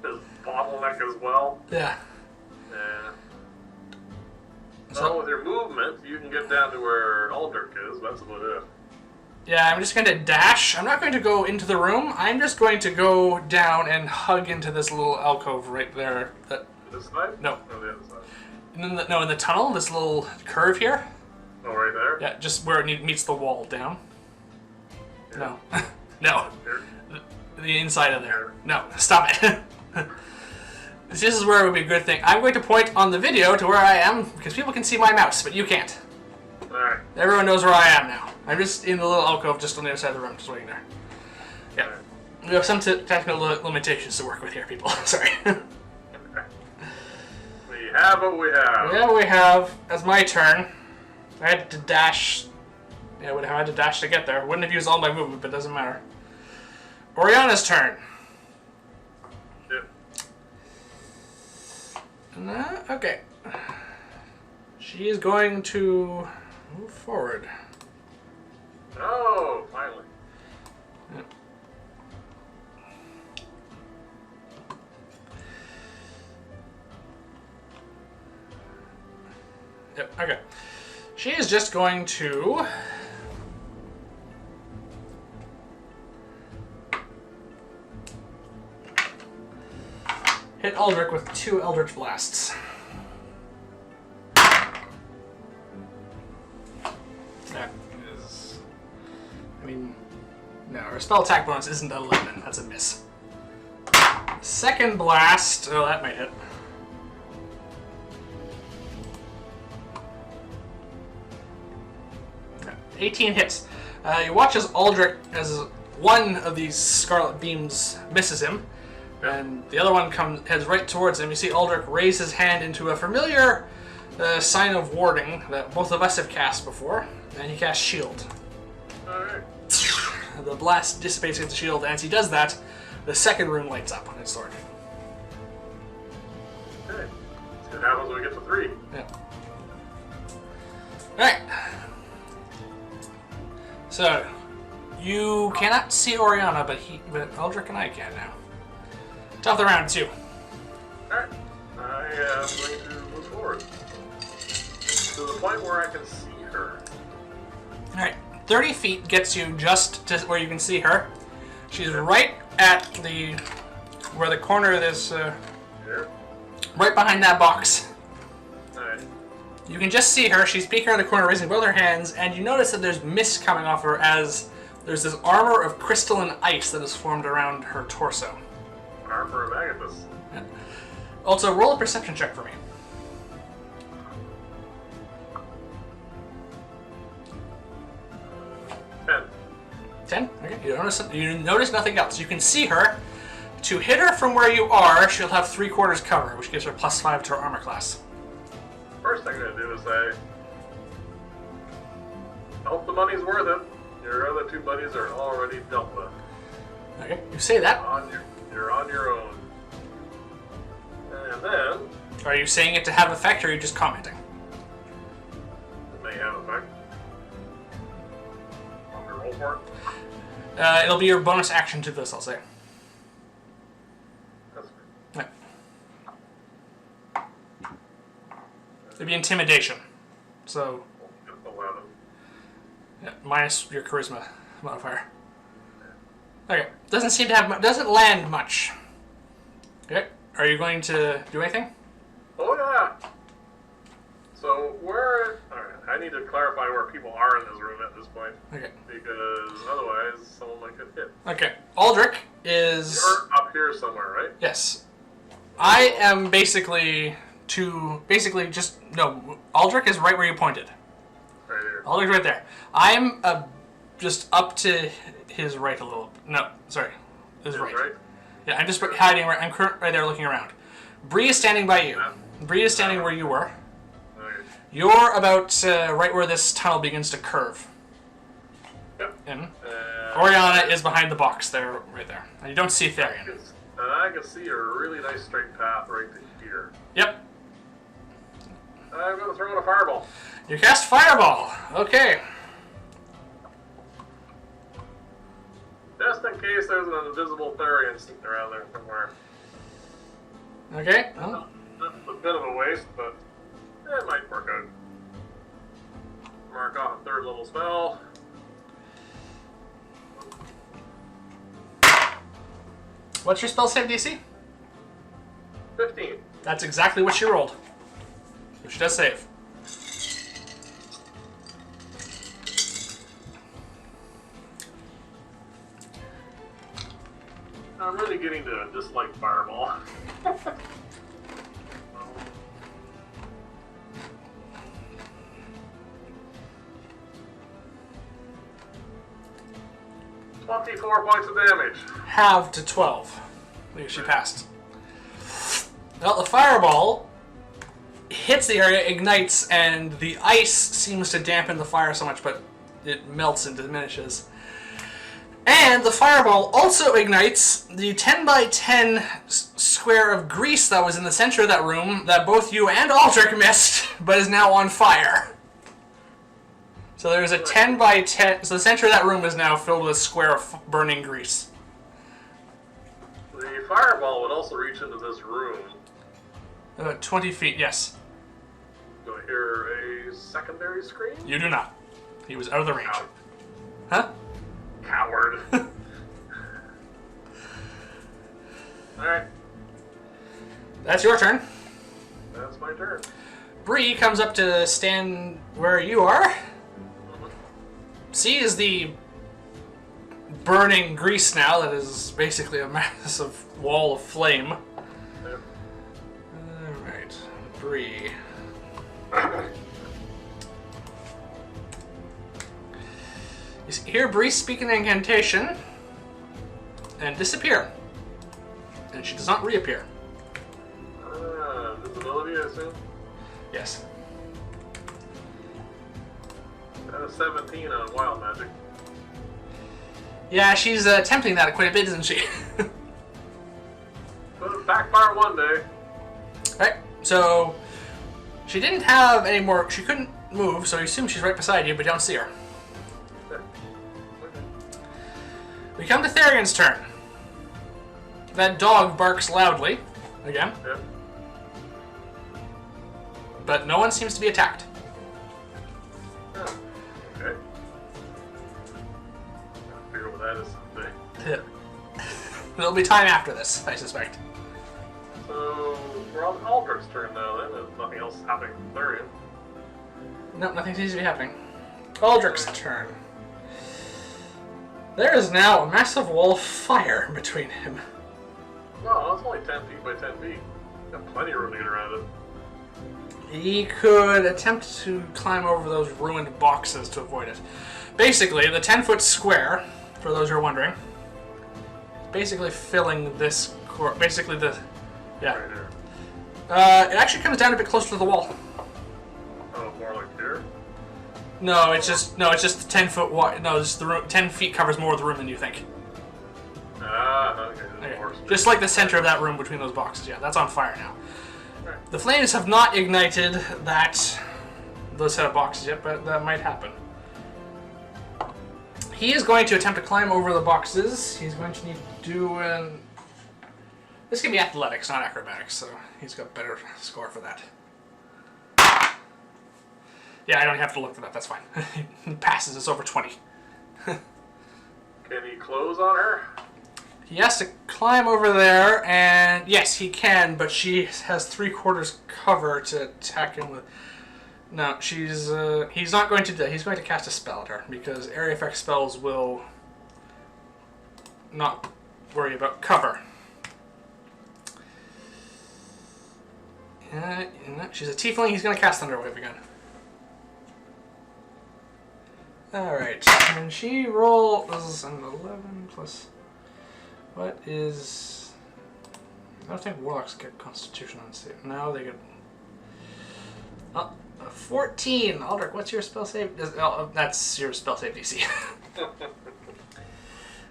His bottleneck as well. Yeah. Yeah. So So with your movement, you can get down to where Aldric is. That's about it. yeah, I'm just going to dash. I'm not going to go into the room. I'm just going to go down and hug into this little alcove right there. This side? No. No, the other side. No, in the tunnel, this little curve here. Oh, right there? Yeah, just where it meets the wall down. Yeah. No. No. Here? The inside of there. No, stop it. This is where it would be a good thing. I'm going to point on the video to where I am, because people can see my mouse, but you can't. Alright. Everyone knows where I am now. I'm just in the little alcove just on the other side of the room, just waiting there. Yeah. Alright. We have some technical limitations to work with here, people. Sorry. We have what we have. Yeah, we have. As my turn, I had to dash. Yeah, I would have had to dash to get there. Wouldn't have used all my movement, but it doesn't matter. Oriana's turn. Yep. Okay. She is going to move forward. Oh, finally. Yep, okay. She is just going to hit Aldric with 2 Eldritch Blasts. That is... I mean... No, our spell attack bonus isn't 11. That's a miss. Second blast... Oh, that might hit. Yeah, 18 hits. You watch as Aldric, as one of these scarlet beams misses him, and the other one heads right towards him. You see Aldric raise his hand into a familiar sign of warding that both of us have cast before, and he casts Shield. Alright. The blast dissipates against the shield, and as he does that, the second rune lights up on his sword. Okay. See what happens when we get to 3. Yeah. Alright. So, you cannot see Oriana, but Aldric and I can now. Top of the round, 2. Alright. I am going to move forward. To the point where I can see her. Alright. 30 feet gets you just to where you can see her. She's right at where the corner of this, Here. right behind that box. Alright. You can just see her. She's peeking around the corner, raising both her hands, and you notice that there's mist coming off her as there's this armor of crystalline ice that is formed around her torso. Armor of Agathis. Yeah. Also, roll a perception check for me. 10? Okay. You notice nothing else. You can see her. To hit her from where you are, she'll have 3/4 cover, which gives her +5 to her armor class. First thing I'm going to do is say, I hope the money's worth it. Your other 2 buddies are already dealt with. Okay, you say that. You're on your own. And then, Are you saying it to have effect, or are you just commenting? it may have effect. Want me to roll for it? It'll be your bonus action to this, I'll say. That's Yeah. It'd be intimidation. So, 11. yeah, minus your charisma modifier. Okay, doesn't seem to have doesn't land much. Okay, are you going to do anything? Oh yeah. So where? Alright, I need to clarify where people are in this room at this point, Okay. because otherwise someone might get hit. Okay, Aldric is... You're up here somewhere, right? Yes. I am basically just... No, Aldric is right where you pointed. Right here. Aldric's right there. I'm just up to his right a little. No, sorry. His right. Right? Yeah, I'm just hiding right. I'm right there looking around. Bree is standing by you. Bree is standing where you were. Okay. You're about right where this tunnel begins to curve. Yep. In. Oriana is behind the box there, right there. And you don't see Therion. And I can see a really nice straight path right to here. Yep. I'm going to throw in a fireball. You cast Fireball. Okay. Just in case there's an invisible Therion sitting around there somewhere. Okay. Well, That's a bit of a waste, but it might work out. Mark off a 3rd level spell. what's your spell save DC? 15. That's exactly what she rolled. So she does save. I'm really getting to dislike Fireball. 24 points of damage. Halved to 12. I think she passed. Well, the fireball hits the area, ignites, and the ice seems to dampen the fire so much, but it melts and diminishes. And the fireball also ignites the 10 by 10 square of grease that was in the center of that room that both you and Aldric missed, but is now on fire. So there's a 10 by 10, so the center of that room is now filled with a square of burning grease. The fireball would also reach into this room. 20 feet, yes. Do I hear a secondary scream? You do not. He was out of the range. Ow. Huh? Coward. Alright. That's your turn. That's my turn. Bree comes up to stand where you are. Sees the burning grease now that is basically a massive wall of flame. Yep. Alright, Bree. You hear Bree speak an incantation and disappear. And she does not reappear. Visibility, I assume? Yes. Got a 17 on wild magic. Yeah, she's attempting that quite a bit, isn't she? But it'll backfire one day. Alright, so she didn't have any more. She couldn't move, so you assume she's right beside you, but you don't see her. Okay. We come to Therion's turn. That dog barks loudly again, Yep. but no one seems to be attacked. Oh, okay. I'll figure what that is someday. There'll be time after this, I suspect. So, we're on Aldric's turn now then, and nothing else happening with Therion. Nope, nothing seems to be happening. Aldric's turn. There is now a massive wall of fire between him. Well, it's only 10 feet by 10 feet. Got plenty of room to get around it. He could attempt to climb over those ruined boxes to avoid it. Basically, the 10-foot square, for those who are wondering, is basically filling this basically the... Yeah. Right here. It actually comes down a bit closer to the wall. Oh, more like here? No, it's just 10 foot wide. No, just the room. 10 feet covers more of the room than you think. Ah, okay. Okay. More space. Just like the center of that room between those boxes. Yeah, that's on fire now. Right. The flames have not ignited those set of boxes yet, but that might happen. He is going to attempt to climb over the boxes. He's going to need to do an... This can be athletics, not acrobatics, so he's got a better score for that. Yeah, I don't have to look for that, that's fine. He passes, it's over 20. Can he close on her? He has to climb over there, and yes, he can, but she has 3/4 cover to attack him with. No, he's not going to do that. He's going to cast a spell at her, because area effect spells will not worry about cover. She's a tiefling, he's going to cast Thunderwave again. Alright, and she rolls an 11 plus... What is... I don't think warlocks get Constitution on save. No, they get... Oh, a 14! Aldric, what's your spell save? Oh, that's your spell save DC.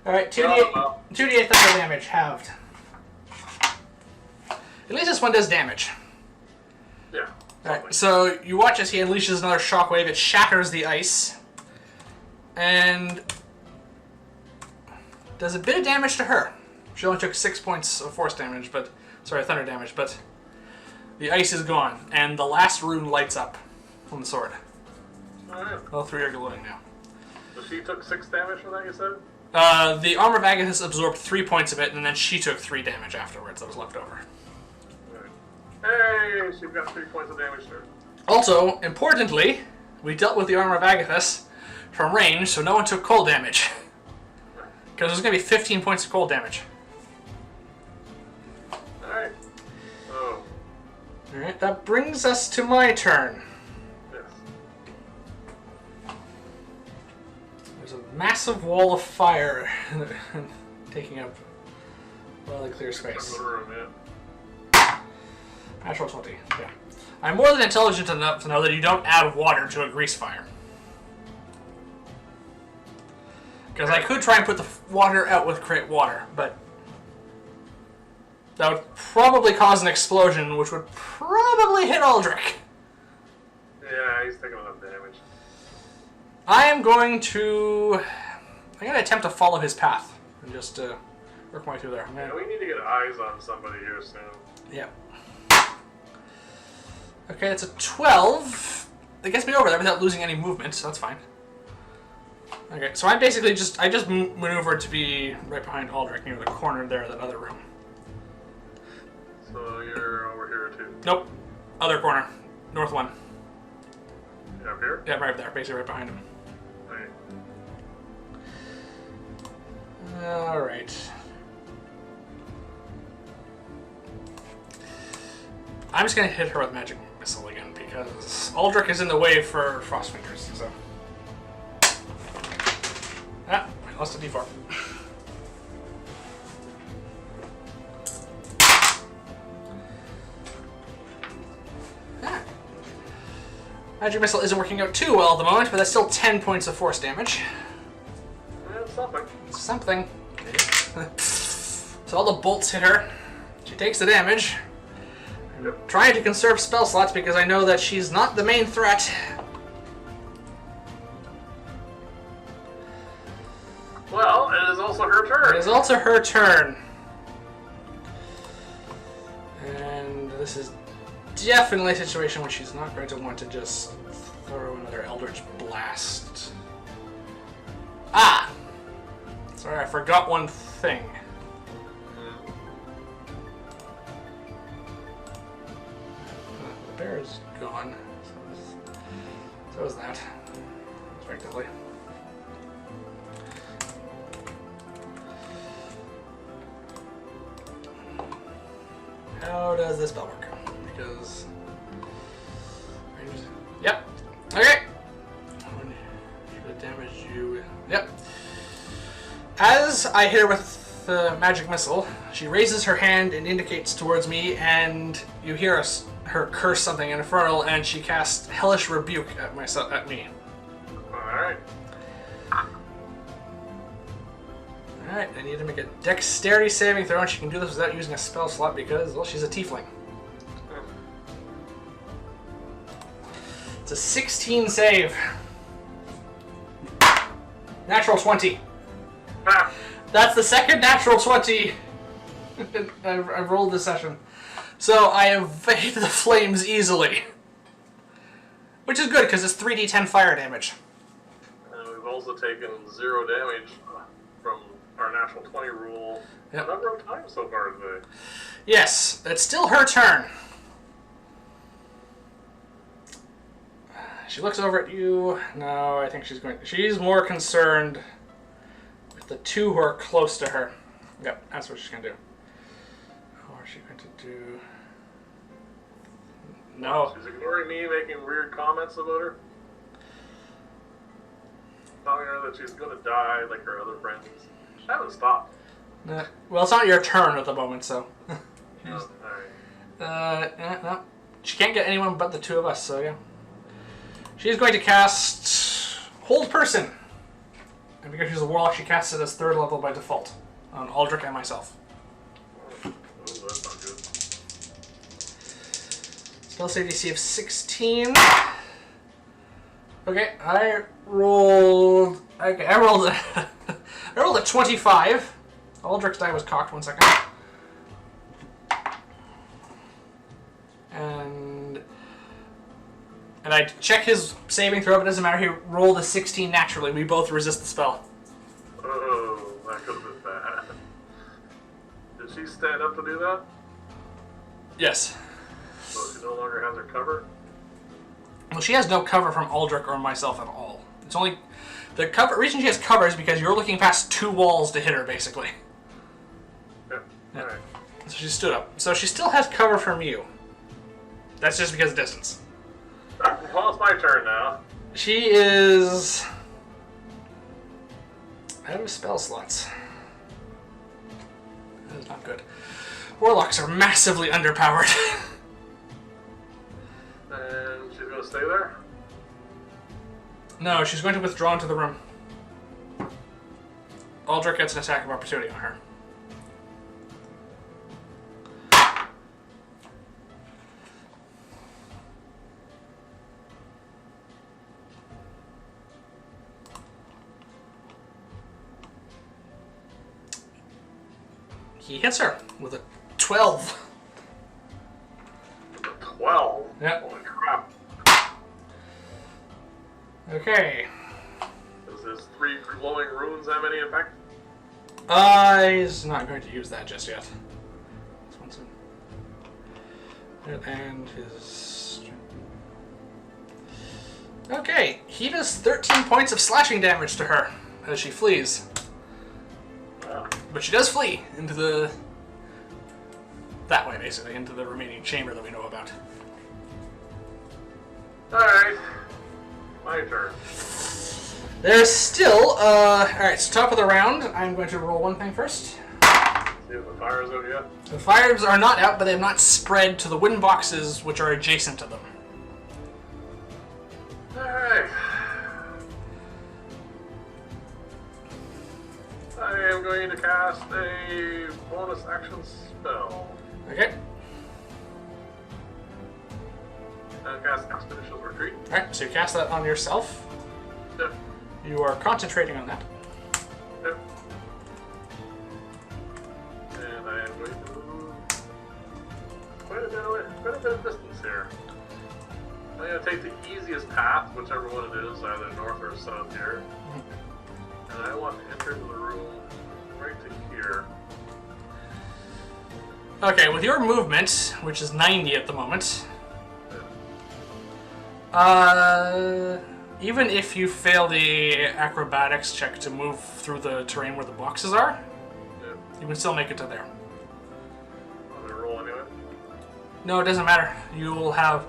Alright, 2d8 thunder damage, halved. At least this one does damage. Yeah. Alright, so you watch as he unleashes another shockwave, it shatters the ice, and does a bit of damage to her. She only took 6 points of force damage, but, sorry, thunder damage, but the ice is gone, and the last rune lights up from the sword. Alright. All three are glowing now. So she took 6 damage from that, you said? The Armor of Agathis absorbed 3 points of it, and then she took 3 damage afterwards that was left over. Hey, she's got 3 points of damage there. Also, importantly, we dealt with the Armor of Agathis from range, so no one took cold damage. Because there's going to be 15 points of cold damage. Alright. Oh. Alright, that brings us to my turn. Yes. There's a massive wall of fire taking up a rather clear space. The room, yeah. Natural 20, yeah. I'm more than intelligent enough to know that you don't add water to a grease fire. Because I could try and put the water out with create water, but that would probably cause an explosion, which would probably hit Aldric. Yeah, he's taking enough damage. I'm going to attempt to follow his path and just work my way through there. Yeah, we need to get eyes on somebody here soon. Yeah. Okay, that's a 12. That gets me over there without losing any movement, so that's fine. Okay, so I basically just maneuvered to be right behind Aldric near the corner there of that other room. So you're over here too. Nope. Other corner. North one. You up here? Yeah, right there. Basically right behind him. Okay. Alright. I'm just gonna hit her with magic missile again because Aldric is in the way for frost fingers, so. Ah, I lost a d4. Magic missile isn't working out too well at the moment, but that's still 10 points of force damage. That's something. Something. So all the bolts hit her. She takes the damage. I'm trying to conserve spell slots because I know that she's not the main threat. Well, it is also her turn. It is also her turn. And this is definitely a situation where she's not going to want to just throw another Eldritch Blast. Ah! Sorry, I forgot one thing. The bear is gone. So is that, respectively. How does this spell work? Because... Yep. Okay. Should have damaged you. Yep. As I hit her with the magic missile, she raises her hand and indicates towards me, and you hear her curse something infernal, and she casts Hellish Rebuke at me. Alright. Alright, I need to make a dexterity saving throw, and she can do this without using a spell slot because, well, she's a tiefling. It's a 16 save. Natural 20. Ah. That's the second natural 20 I've rolled this session. So I evade the flames easily. Which is good, because it's 3d10 fire damage. And we've also taken 0 damage from our natural 20 rule a number of times so far today. Yes, it's still her turn. She looks over at you. No, I think she's more concerned with the two who are close to her. Yep, that's what she's going to do. Or is she going to do... No. She's ignoring me, making weird comments about her. Telling her that she's going to die like her other friends. She hasn't stopped. Well, it's not your turn at the moment, so... Oh, alright. No. She can't get anyone but the two of us, so yeah. She's going to cast Hold Person. And because she's a warlock, she casts it as 3rd level by default on Aldric and myself. Oh, that's not good. Spell save DC of 16. Okay, I rolled I rolled a 25. Aldric's die was cocked 1 second. And I check his saving throw, but it doesn't matter. He rolled a 16 naturally. We both resist the spell. Oh, that could have been bad. Did she stand up to do that? Yes. So she no longer has her cover? Well, she has no cover from Aldric or myself at all. It's only... The reason she has cover is because you're looking past 2 walls to hit her, basically. Yeah. Alright. So she stood up. So she still has cover from you. That's just because of distance. Well, it's my turn now. She is... out of spell slots. That is not good. Warlocks are massively underpowered. And she's going to stay there? No, she's going to withdraw into the room. Aldric gets an attack of opportunity on her. He hits her with a 12. 12? Yep. Holy crap. Okay. Does his 3 glowing runes have any effect? He's not going to use that just yet. This one's And his... Okay, he does 13 points of slashing damage to her as she flees. Wow. But she does flee into the... that way, basically, into the remaining chamber that we know about. Alright. My turn. There's still, alright, so top of the round, I'm going to roll one thing first. See if the fire's out yet. The fires are not out, but they have not spread to the wooden boxes which are adjacent to them. Alright. I am going to cast a bonus action spell. Okay. And cast Expeditious Retreat. Alright, so you cast that on yourself. Yep. You are concentrating on that. Yep. And I am going to move quite a bit of distance here. I'm going to take the easiest path, whichever one it is, either north or south here. And I want to enter the room right to here. Okay, with your movement, which is 90 at the moment, even if you fail the acrobatics check to move through the terrain where the boxes are, you can still make it to there. I'm going to roll anyway. No, it doesn't matter. You will have,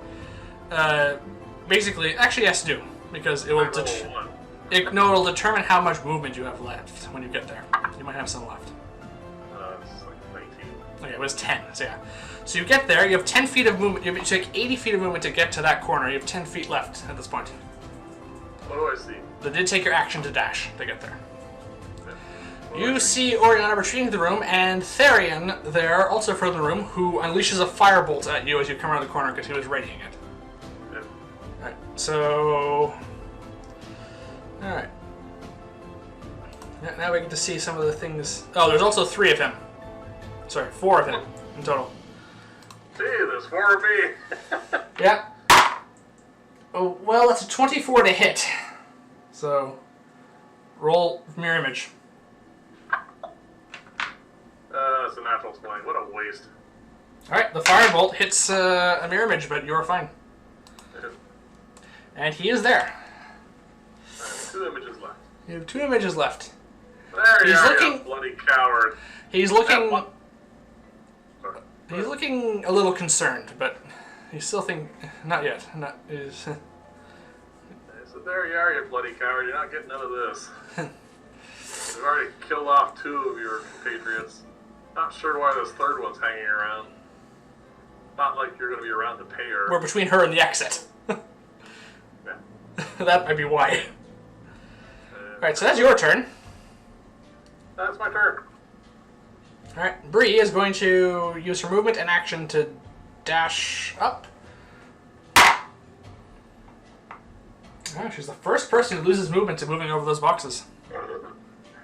basically, actually yes, do, because it will it'll determine how much movement you have left when you get there. You might have some left. It's like 19. Okay, it was 10, so yeah. So you get there, you have 10 feet of movement, you take 80 feet of movement to get to that corner, you have 10 feet left at this point. What do I see? That did take your action to dash to get there. Okay. You see Oriana retreating to the room, and Therion there, also from the room, who unleashes a firebolt at you as you come around the corner because he was readying it. Yep. Alright, so... Alright. Now we get to see some of the things... Oh, there's also 3 of him. Sorry, 4 of him in total. See, there's 4 of me. Yeah. Oh, well, that's a 24 to hit. So, roll mirror image. It's a natural 20. What a waste. Alright, the firebolt hits a mirror image, but you're fine. And he is there. 2 images left. You have 2 images left. There you He's are, looking- you bloody coward. He's looking... Sorry. He's looking a little concerned, but he's still not yet. Not is. So there you are, you bloody coward. You're not getting none of this. You've already killed off 2 of your compatriots. Not sure why this 3rd one's hanging around. Not like you're going to be around to pay her. We're between her and the exit. Yeah. That might be why. Alright, so that's your turn. That's my turn. Alright, Bree is going to use her movement and action to dash up. Oh, she's the first person who loses movement to moving over those boxes.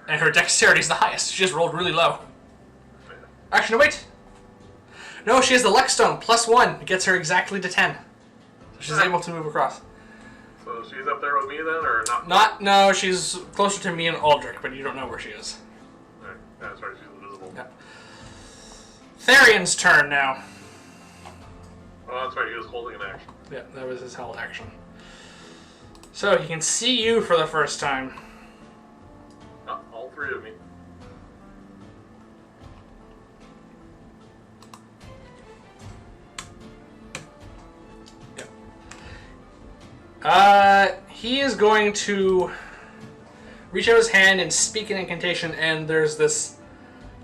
And her dexterity is the highest. She just rolled really low. Actually, no, wait. No, she has the Lex Stone, +1. It gets her exactly to 10. So she's able to move across. So she's up there with me then, or not? No, she's closer to me and Aldric, but you don't know where she is. Right. That's right, she's invisible. Yeah. Therion's turn now. Oh, that's right, he was holding an action. Yeah, that was his held action. So he can see you for the first time. Oh, all 3 of me. He is going to reach out his hand and speak an incantation, and there's this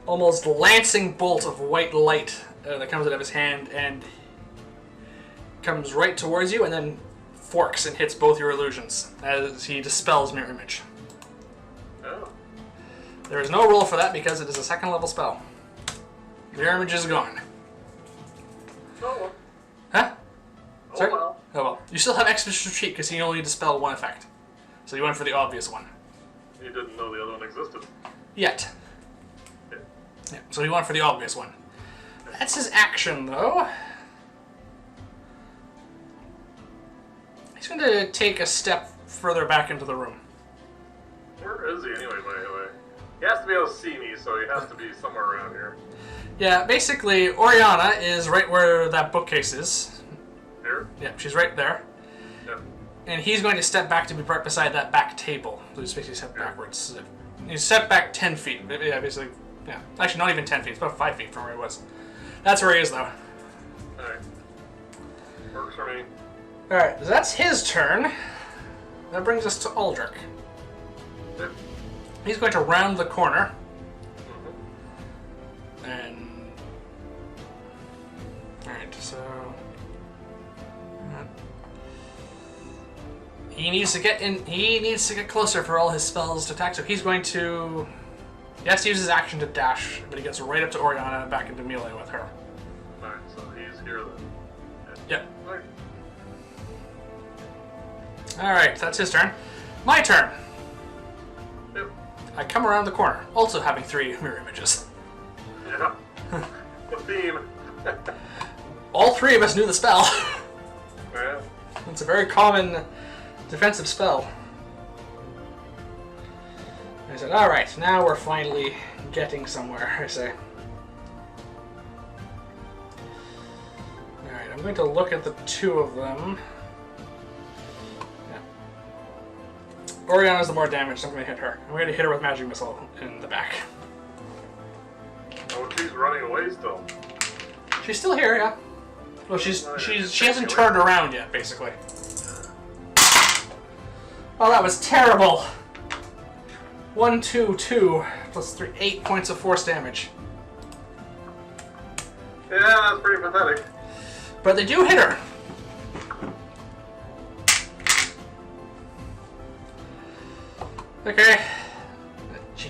almost lancing bolt of white light that comes out of his hand and comes right towards you, and then forks and hits both your illusions as he dispels mirror image. Oh. There is no roll for that because it is a 2nd level spell. Mirror image is gone. Oh well. Huh? Oh Sorry? well. Oh well. You still have Expeditious Retreat because you only dispel 1 effect. So you went for the obvious one. You didn't know the other one existed. Yet. Yeah. Yeah, so you went for the obvious one. That's his action, though. He's going to take a step further back into the room. Where is he anyway, by the way? He has to be able to see me, so he has to be somewhere around here. Yeah, basically, Oriana is right where that bookcase is. Here? Yep, she's right there. Yep. And he's going to step back to be right beside that back table. So he's basically step backwards. He's stepped back 10 feet. Yeah, basically. Yeah. Actually, not even 10 feet. It's about 5 feet from where he was. That's where he is, though. Alright. Works for me. Alright, so that's his turn. That brings us to Aldric. Yep. He's going to round the corner. Mm-hmm. And... Alright, so... He needs to get in. He needs to get closer for all his spells to attack. So he's going to. He has to use his action to dash, but he gets right up to Oriana and back into melee with her. Alright, so he's here then. Yep. Alright. Alright, that's his turn. My turn. Yep. I come around the corner, also having 3 mirror images. Yeah. The theme. All 3 of us knew the spell. Yeah. It's a very common defensive spell. I said, alright, now we're finally getting somewhere, I say. Alright, I'm going to look at the 2 of them. Yeah. Oriana's the more damaged, so I'm going to hit her. I'm going to hit her with Magic Missile in the back. Oh, she's running away still. She's still here, yeah. Well, she hasn't turned around yet, basically. Oh, that was terrible. 1, 2, 2, plus 3, 8 points of force damage. Yeah, that's pretty pathetic. But they do hit her. Okay. She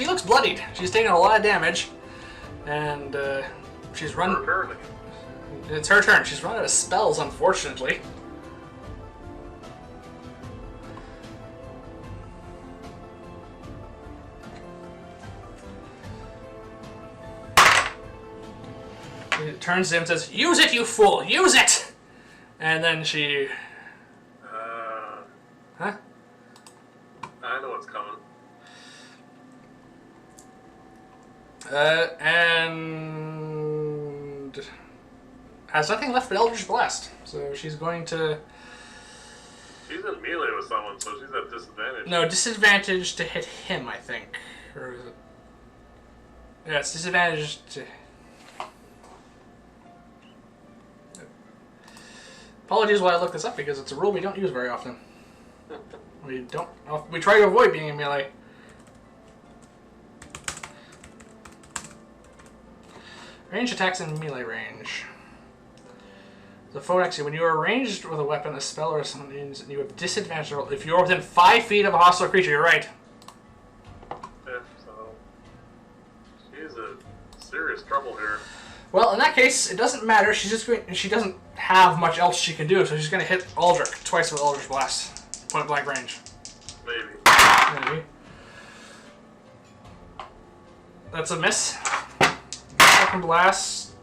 looks bloodied. She's taking a lot of damage. And, she's run. It's her turn. She's run out of spells, unfortunately. She turns to him and says, "Use it, you fool! Use it!" And then she... Huh? I know what's coming. And... has nothing left but Eldritch Blast. So she's going to... She's in melee with someone, so she's at disadvantage. No, disadvantage to hit him, I think. Or is it... Yeah, it's disadvantage to... Apologies while I look this up, because it's a rule we don't use very often. We try to avoid being in melee. Range attacks in melee range. The phonex, when you are ranged with a weapon, a spell, or something, you have disadvantage roll. If you're within 5 feet of a hostile creature, you're right. Yeah, so she's in serious trouble here. Well, in that case, it doesn't matter. She's just going. She doesn't have much else she can do, so she's going to hit Aldric twice with Eldritch Blast, point blank range. Maybe. Maybe. That's a miss. Second blast.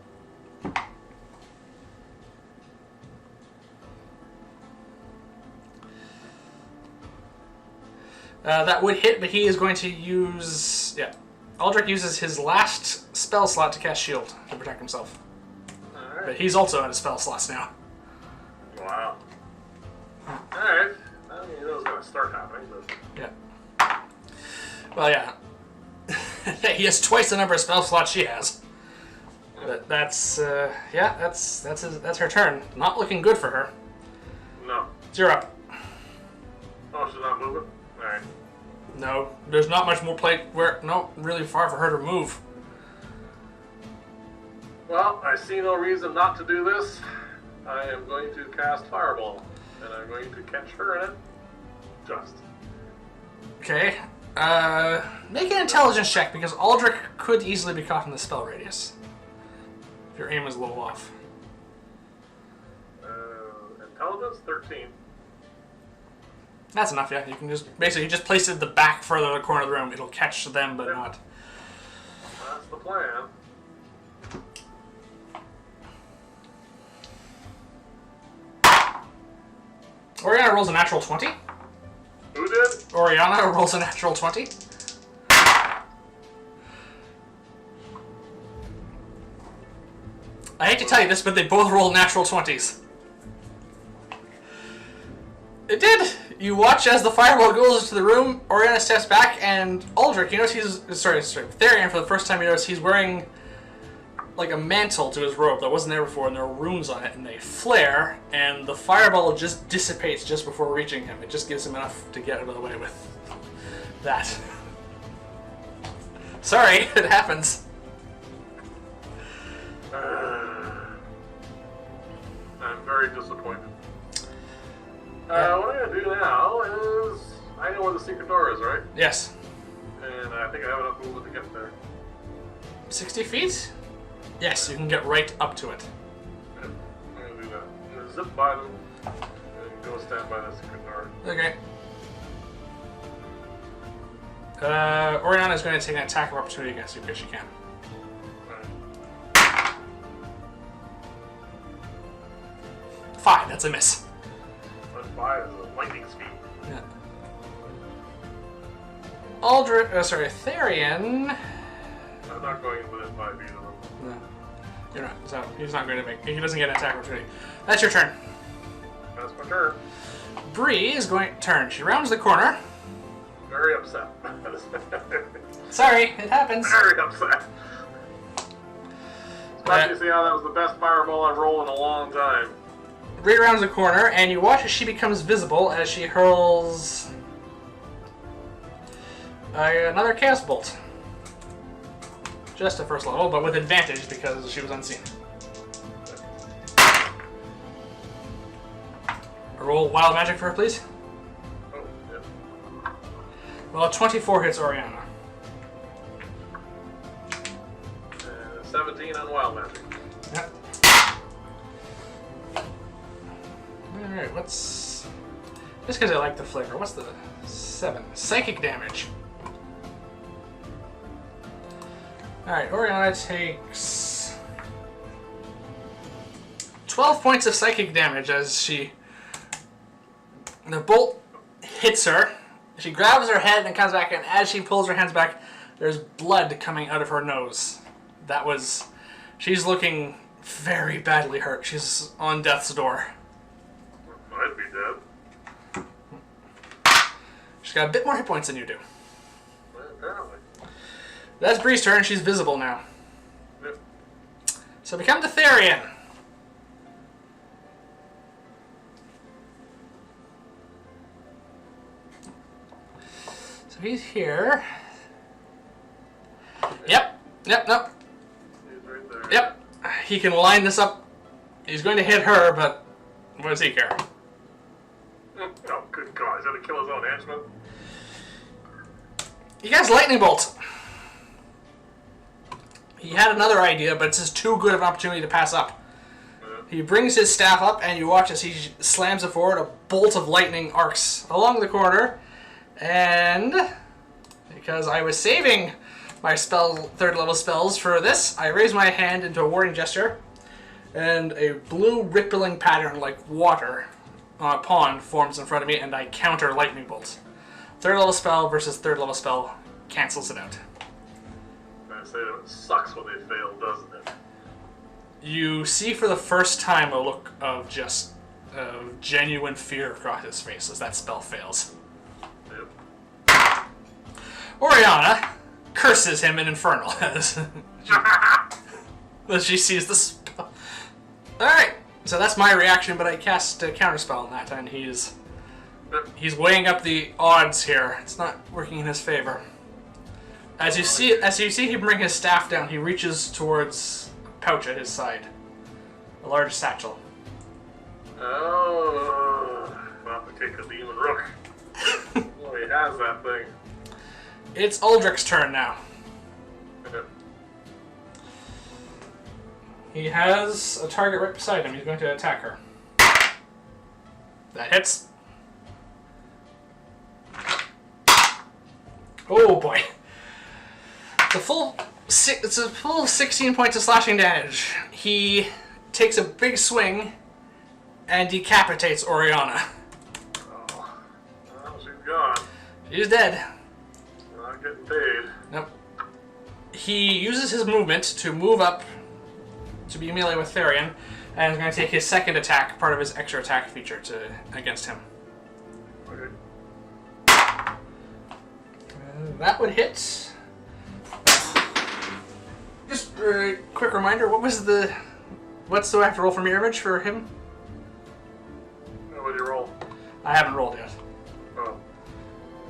That would hit, but he is going to use... Yeah. Aldric uses his last spell slot to cast Shield to protect himself. Alright. But he's also out of spell slots now. Wow. Alright. I mean, it was going to start happening, but... Yeah. Well, yeah. He has twice the number of spell slots she has. But that's, yeah, that's her turn. Not looking good for her. No. You're up. Oh, she's not moving? Alright. No, there's not much more really far for her to move. Well, I see no reason not to do this. I am going to cast Fireball, and I'm going to catch her in it. Just. Okay. Make an intelligence check, because Aldric could easily be caught in the spell radius. If your aim is a little off. Intelligence 13. That's enough, yeah. You can just basically just place it at the back further of the corner of the room. It'll catch them, but not. That's the plan. Oriana rolls a natural 20. Who did? Oriana rolls a natural 20. I hate to tell you this, but they both rolled natural 20s. It did! You watch as the fireball goes into the room, Oriana steps back, and Aldric, you notice Therion, for the first time you notice he's wearing like a mantle to his robe that wasn't there before, and there are runes on it, and they flare, and the fireball just dissipates just before reaching him. It just gives him enough to get out of the way with that. Sorry, it happens. I'm very disappointed. What I'm gonna do now is I know where the secret door is, right? Yes. And I think I have enough movement to get there. 60 feet? Yes, you can get right up to it. Yeah, I'm gonna do that. I'm gonna zip by them and go stand by the secret door. Okay. Oriana is going to take an attack of opportunity against you because she can. Alright. 5, that's a miss. Plus 5 is a lightning speed. Yeah. Therion. I'm not going within 5 feet of them. No, you're not. So he's not going to make. He doesn't get an attack opportunity. That's your turn. That's my turn. Bree is going to turn. She rounds the corner. Very upset. Sorry, it happens. Very upset. Especially see how that was the best fireball I've rolled in a long time. Bree rounds the corner, and you watch as she becomes visible as she hurls another chaos bolt. Just a first level, but with advantage because she was unseen. Roll wild magic for her, please. Oh, yeah. Well, 24 hits Oriana. 17 on wild magic. Yep. Alright, what's... Just because I like the flavor, what's the 7? Psychic damage. Alright, Oriana takes 12 points of psychic damage as the bolt hits her. She grabs her head and comes back, and as she pulls her hands back, there's blood coming out of her nose. She's looking very badly hurt. She's on death's door. I'd be dead. She's got a bit more hit points than you do. Apparently. That's Bree's turn. She's visible now. Yep. So we come to Therion. So he's here. Yep. Nope. He's right there. Yep. He can line this up. He's going to hit her, but what does he care? Oh, good God. He's going to kill his own henchman? He has lightning bolt. He had another idea, but it's just too good of an opportunity to pass up. He brings his staff up, and you watch as he slams it forward. A bolt of lightning arcs along the corner, and because I was saving my third level spells for this, I raise my hand into a warning gesture, and a blue rippling pattern like water on a pond forms in front of me, and I counter lightning bolts. Third level spell versus third level spell cancels it out. I say that it sucks when they fail, doesn't it? You see for the first time a look of just genuine fear across his face as that spell fails. Yep. Oriana curses him in Infernal as she sees the spell. Alright, so that's my reaction, but I cast a counterspell on that, and he's weighing up the odds here. It's not working in his favor. As you see him bring his staff down, he reaches towards a pouch at his side. A large satchel. Oh, I'll have to take a demon rook. Oh, he has that thing. It's Aldric's turn now. He has a target right beside him. He's going to attack her. That hits. Oh boy. It's a full 16 points of slashing damage. He takes a big swing and decapitates Oriana. Oh, well, she's gone. She's dead. Not getting paid. Nope. He uses his movement to move up to be melee with Therion, and is going to take his second attack, part of his extra attack feature, against him. Okay. That would hit. Just a quick reminder, what's do I have to roll for mirror image for him? What did you roll? I haven't rolled yet. Oh.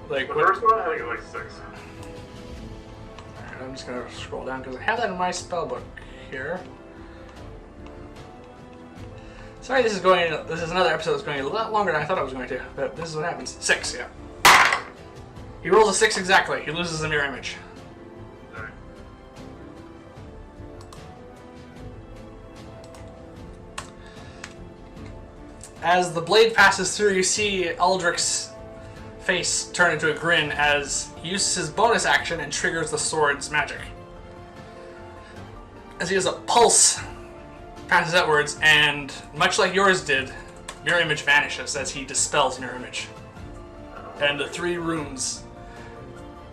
Like The what? first one, I think it was like 6. Alright, I'm just gonna scroll down because I have that in my spellbook here. Sorry, this is another episode that's going a lot longer than I thought it was going to, but this is what happens. 6, yeah. He rolls a 6 exactly. He loses the mirror image. Alright. As the blade passes through, you see Aldric's face turn into a grin as he uses his bonus action and triggers the sword's magic. As he has a pulse passes outwards, and much like yours did, mirror image vanishes as he dispels mirror image. And the 3 rooms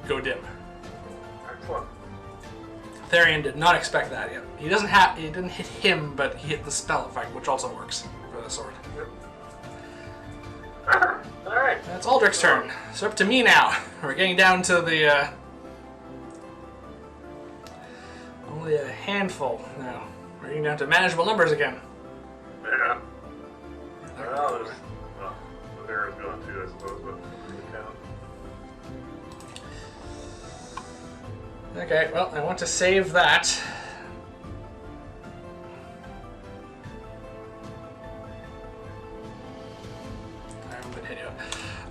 go dim. Excellent. Therion did not expect that yet. He didn't hit him, but he hit the spell effect, which also works for the sword. Yep. Alright. That's Aldric's turn. So up to me now. We're getting down to the only a handful now. We're getting down to manageable numbers again. Yeah. Well, the bear is gone too, I suppose, but we can count. Okay, well, I want to save that.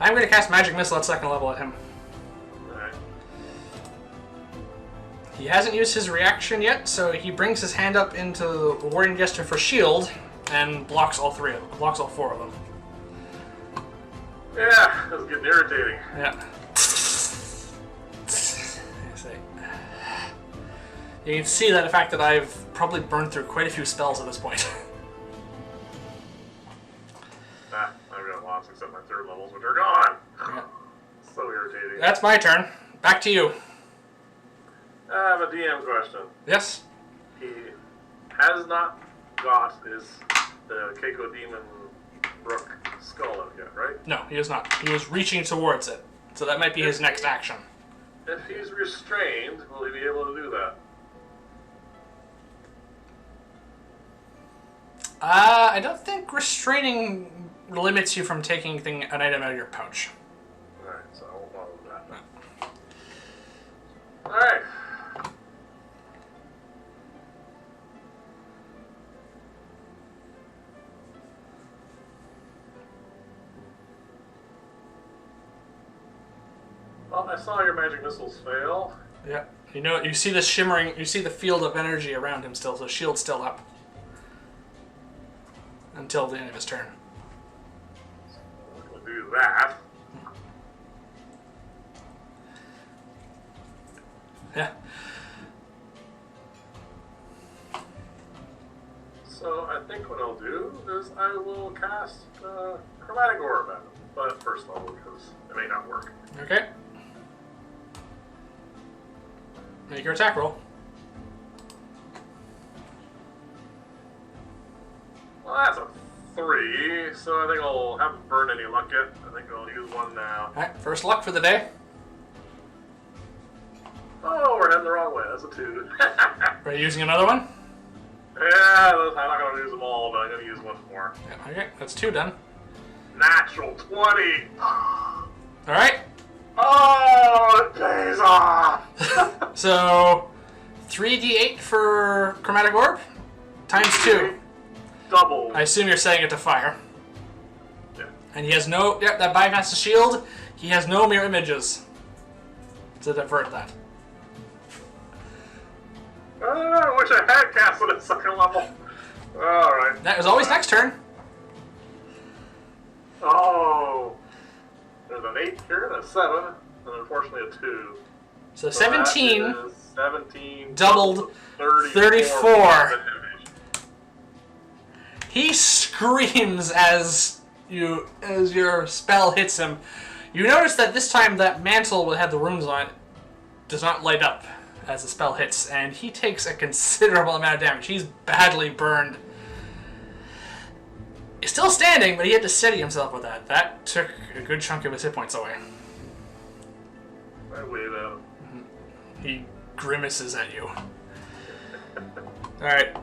I'm going to cast Magic Missile at 2nd level at him. Alright. He hasn't used his reaction yet, so he brings his hand up into the Warrior Gesture for shield and blocks all 4 of them. Yeah, that's getting irritating. Yeah. You can see that the fact that I've probably burned through quite a few spells at this point. I've got lots except my 3rd levels, which are gone. Yeah. So irritating. That's my turn. Back to you. I have a DM question. Yes? He has not got the Keiko Demon Brook skull out yet, right? No, he is not. He was reaching towards it. So that might be his next action. If he's restrained, will he be able to do that? I don't think restraining limits you from taking an item out of your pouch. Alright, so I won't bother with that. Alright. Well, I saw your magic missiles fail. Yeah. You see the shimmering, you see the field of energy around him still, so shield's still up. Until the end of his turn. We'll do that. Yeah. So I think what I'll do is I will cast Chromatic Orb at him, but at 1st level because it may not work. Okay. Make your attack roll. Well, that's a 3, so I think I'll haven't burned any luck yet. I think I'll use 1 now. Alright, first luck for the day. Oh, we're heading the wrong way. That's a 2. Are you using another one? Yeah, I'm not going to use them all, but I'm going to use 1 more. Yeah, okay, that's 2 done. Natural 20! Alright. Oh, it pays off! So, 3d8 for Chromatic Orb, times 2. Double. I assume you're setting it to fire. Yeah. And he has no... Yep, that bypasses shield. He has no mirror images to divert that. I wish I had casted at 2nd level. Alright. That was always next turn. Oh. There's an 8 here and a 7, and unfortunately a 2. So 17 that is 17 doubled 34. He screams as your spell hits him. You notice that this time that mantle that had the runes on it does not light up as the spell hits, and he takes a considerable amount of damage. He's badly burned. He's still standing, but he had to steady himself with that. That took a good chunk of his hit points away. I wait out. He grimaces at you. Alright.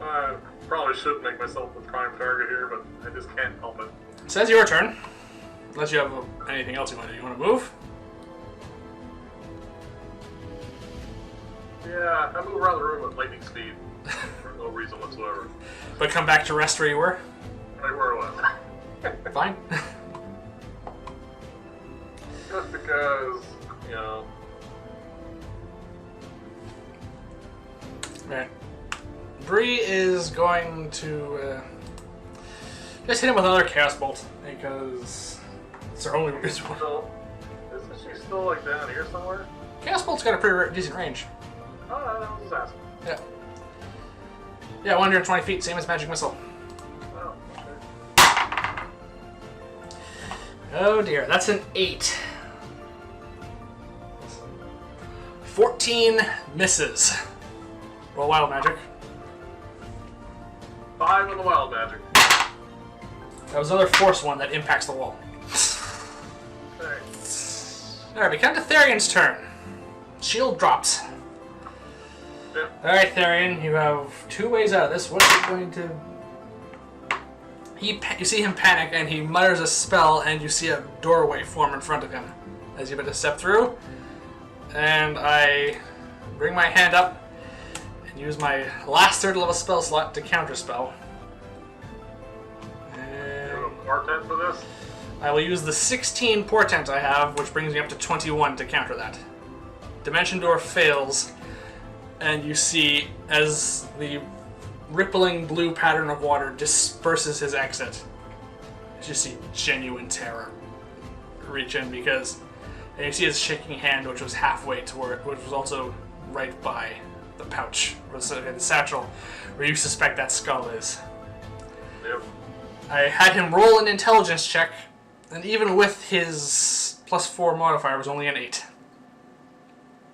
I probably should make myself the prime target here, but I just can't help it. So that's your turn. Unless you have anything else you want to do. You want to move? Yeah, I move around the room at lightning speed for no reason whatsoever. But come back to rest where you were? Right where I was. Fine. Just because, you know. Alright. Bree is going to just hit him with another Chaos Bolt, because it's her only reason. So, isn't she still like down here somewhere? Chaos Bolt's got a pretty decent range. Oh, I was just asking. Yeah. Yeah, 120 feet, same as Magic Missile. Oh, okay. Oh dear, that's an 8. 14 misses. Roll Wild Magic. 5 on the wild magic. That was another Force one that impacts the wall. Okay. Alright, we come to Therion's turn. Shield drops. Yep. Alright, Therion, you have 2 ways out of this. What are you going to... You see him panic, and he mutters a spell, and you see a doorway form in front of him as you're about to step through. And I bring my hand up and use my last third level spell slot to counterspell. You have a portent for this? I will use the 16 portent I have, which brings me up to 21 to counter that. Dimension Door fails, and you see as the rippling blue pattern of water disperses his exit. You just see genuine terror reach in, because and you see his shaking hand, which was halfway toward, which was also right by the pouch, or the satchel, where you suspect that skull is. Yep. I had him roll an intelligence check, and even with his +4 modifier, it was only an 8.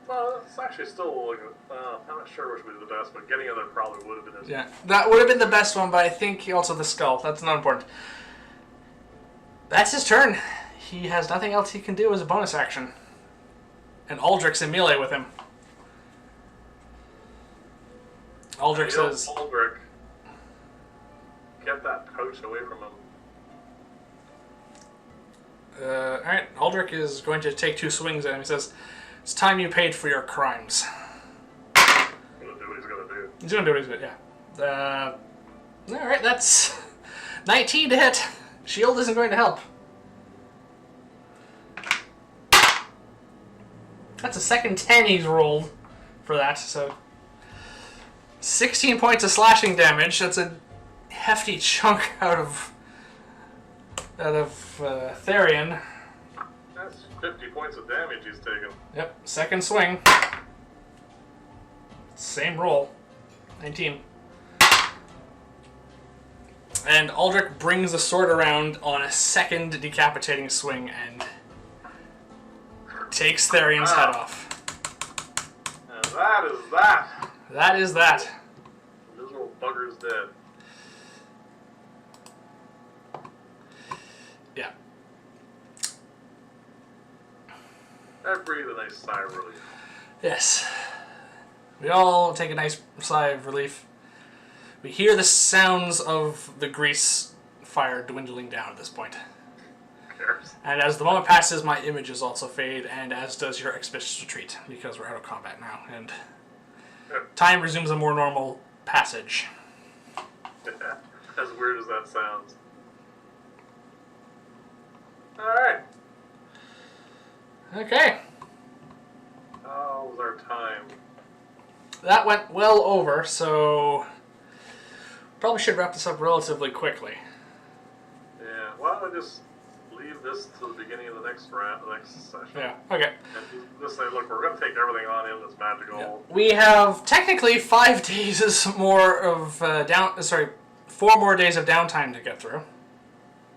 Well, it's actually still like I'm not sure which would be the best, but getting it there probably would have been his. Yeah, that would have been the best one, but I think also the skull. That's not important. That's his turn. He has nothing else he can do as a bonus action. And Aldric's in melee with him. Aldric says... Aldric, get that pouch away from him. Alright, Aldric is going to take 2 swings at him. He says, it's time you paid for your crimes. He's gonna do what he's gonna do. He's going to do what he's going to do, yeah. Alright, that's 19 to hit. Shield isn't going to help. That's a second 10 he's rolled for that, so 16 points of slashing damage. That's a hefty chunk out of Therion. That's 50 points of damage he's taken. Yep, second swing. Same roll. 19. And Aldrich brings the sword around on a second decapitating swing and takes Therion's head off. And that is that. That is that. This little bugger's dead. Yeah. I breathe a nice sigh of relief. Yes. We all take a nice sigh of relief. We hear the sounds of the grease fire dwindling down at this point. Who cares? And as the moment passes, my images also fade, and as does your expeditious retreat, because we're out of combat now, and time resumes a more normal passage. As weird as that sounds. Alright. Okay. How was our time? That went well over, so probably should wrap this up relatively quickly. Yeah, why don't I just leave this to the beginning of the next round, the next session? Yeah, okay. And just say, look, we're going to take everything on in this magical. Yeah. We have technically 5 days more of 4 more days of downtime to get through.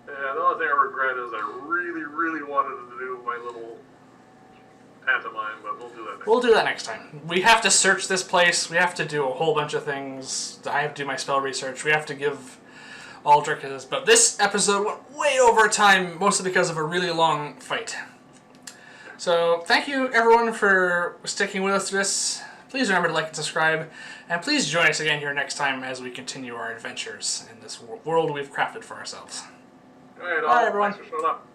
Yeah, the only thing I regret is I really, really wanted to do my little pantomime, but we'll do that next We'll do that next time. We have to search this place. We have to do a whole bunch of things. I have to do my spell research. We have to give Aldric his... But this episode went way over time, mostly because of a really long fight. So, thank you everyone for sticking with us through this. Please remember to like and subscribe. And please join us again here next time as we continue our adventures in this world we've crafted for ourselves. All right, Bye, everyone. Thanks for showing up.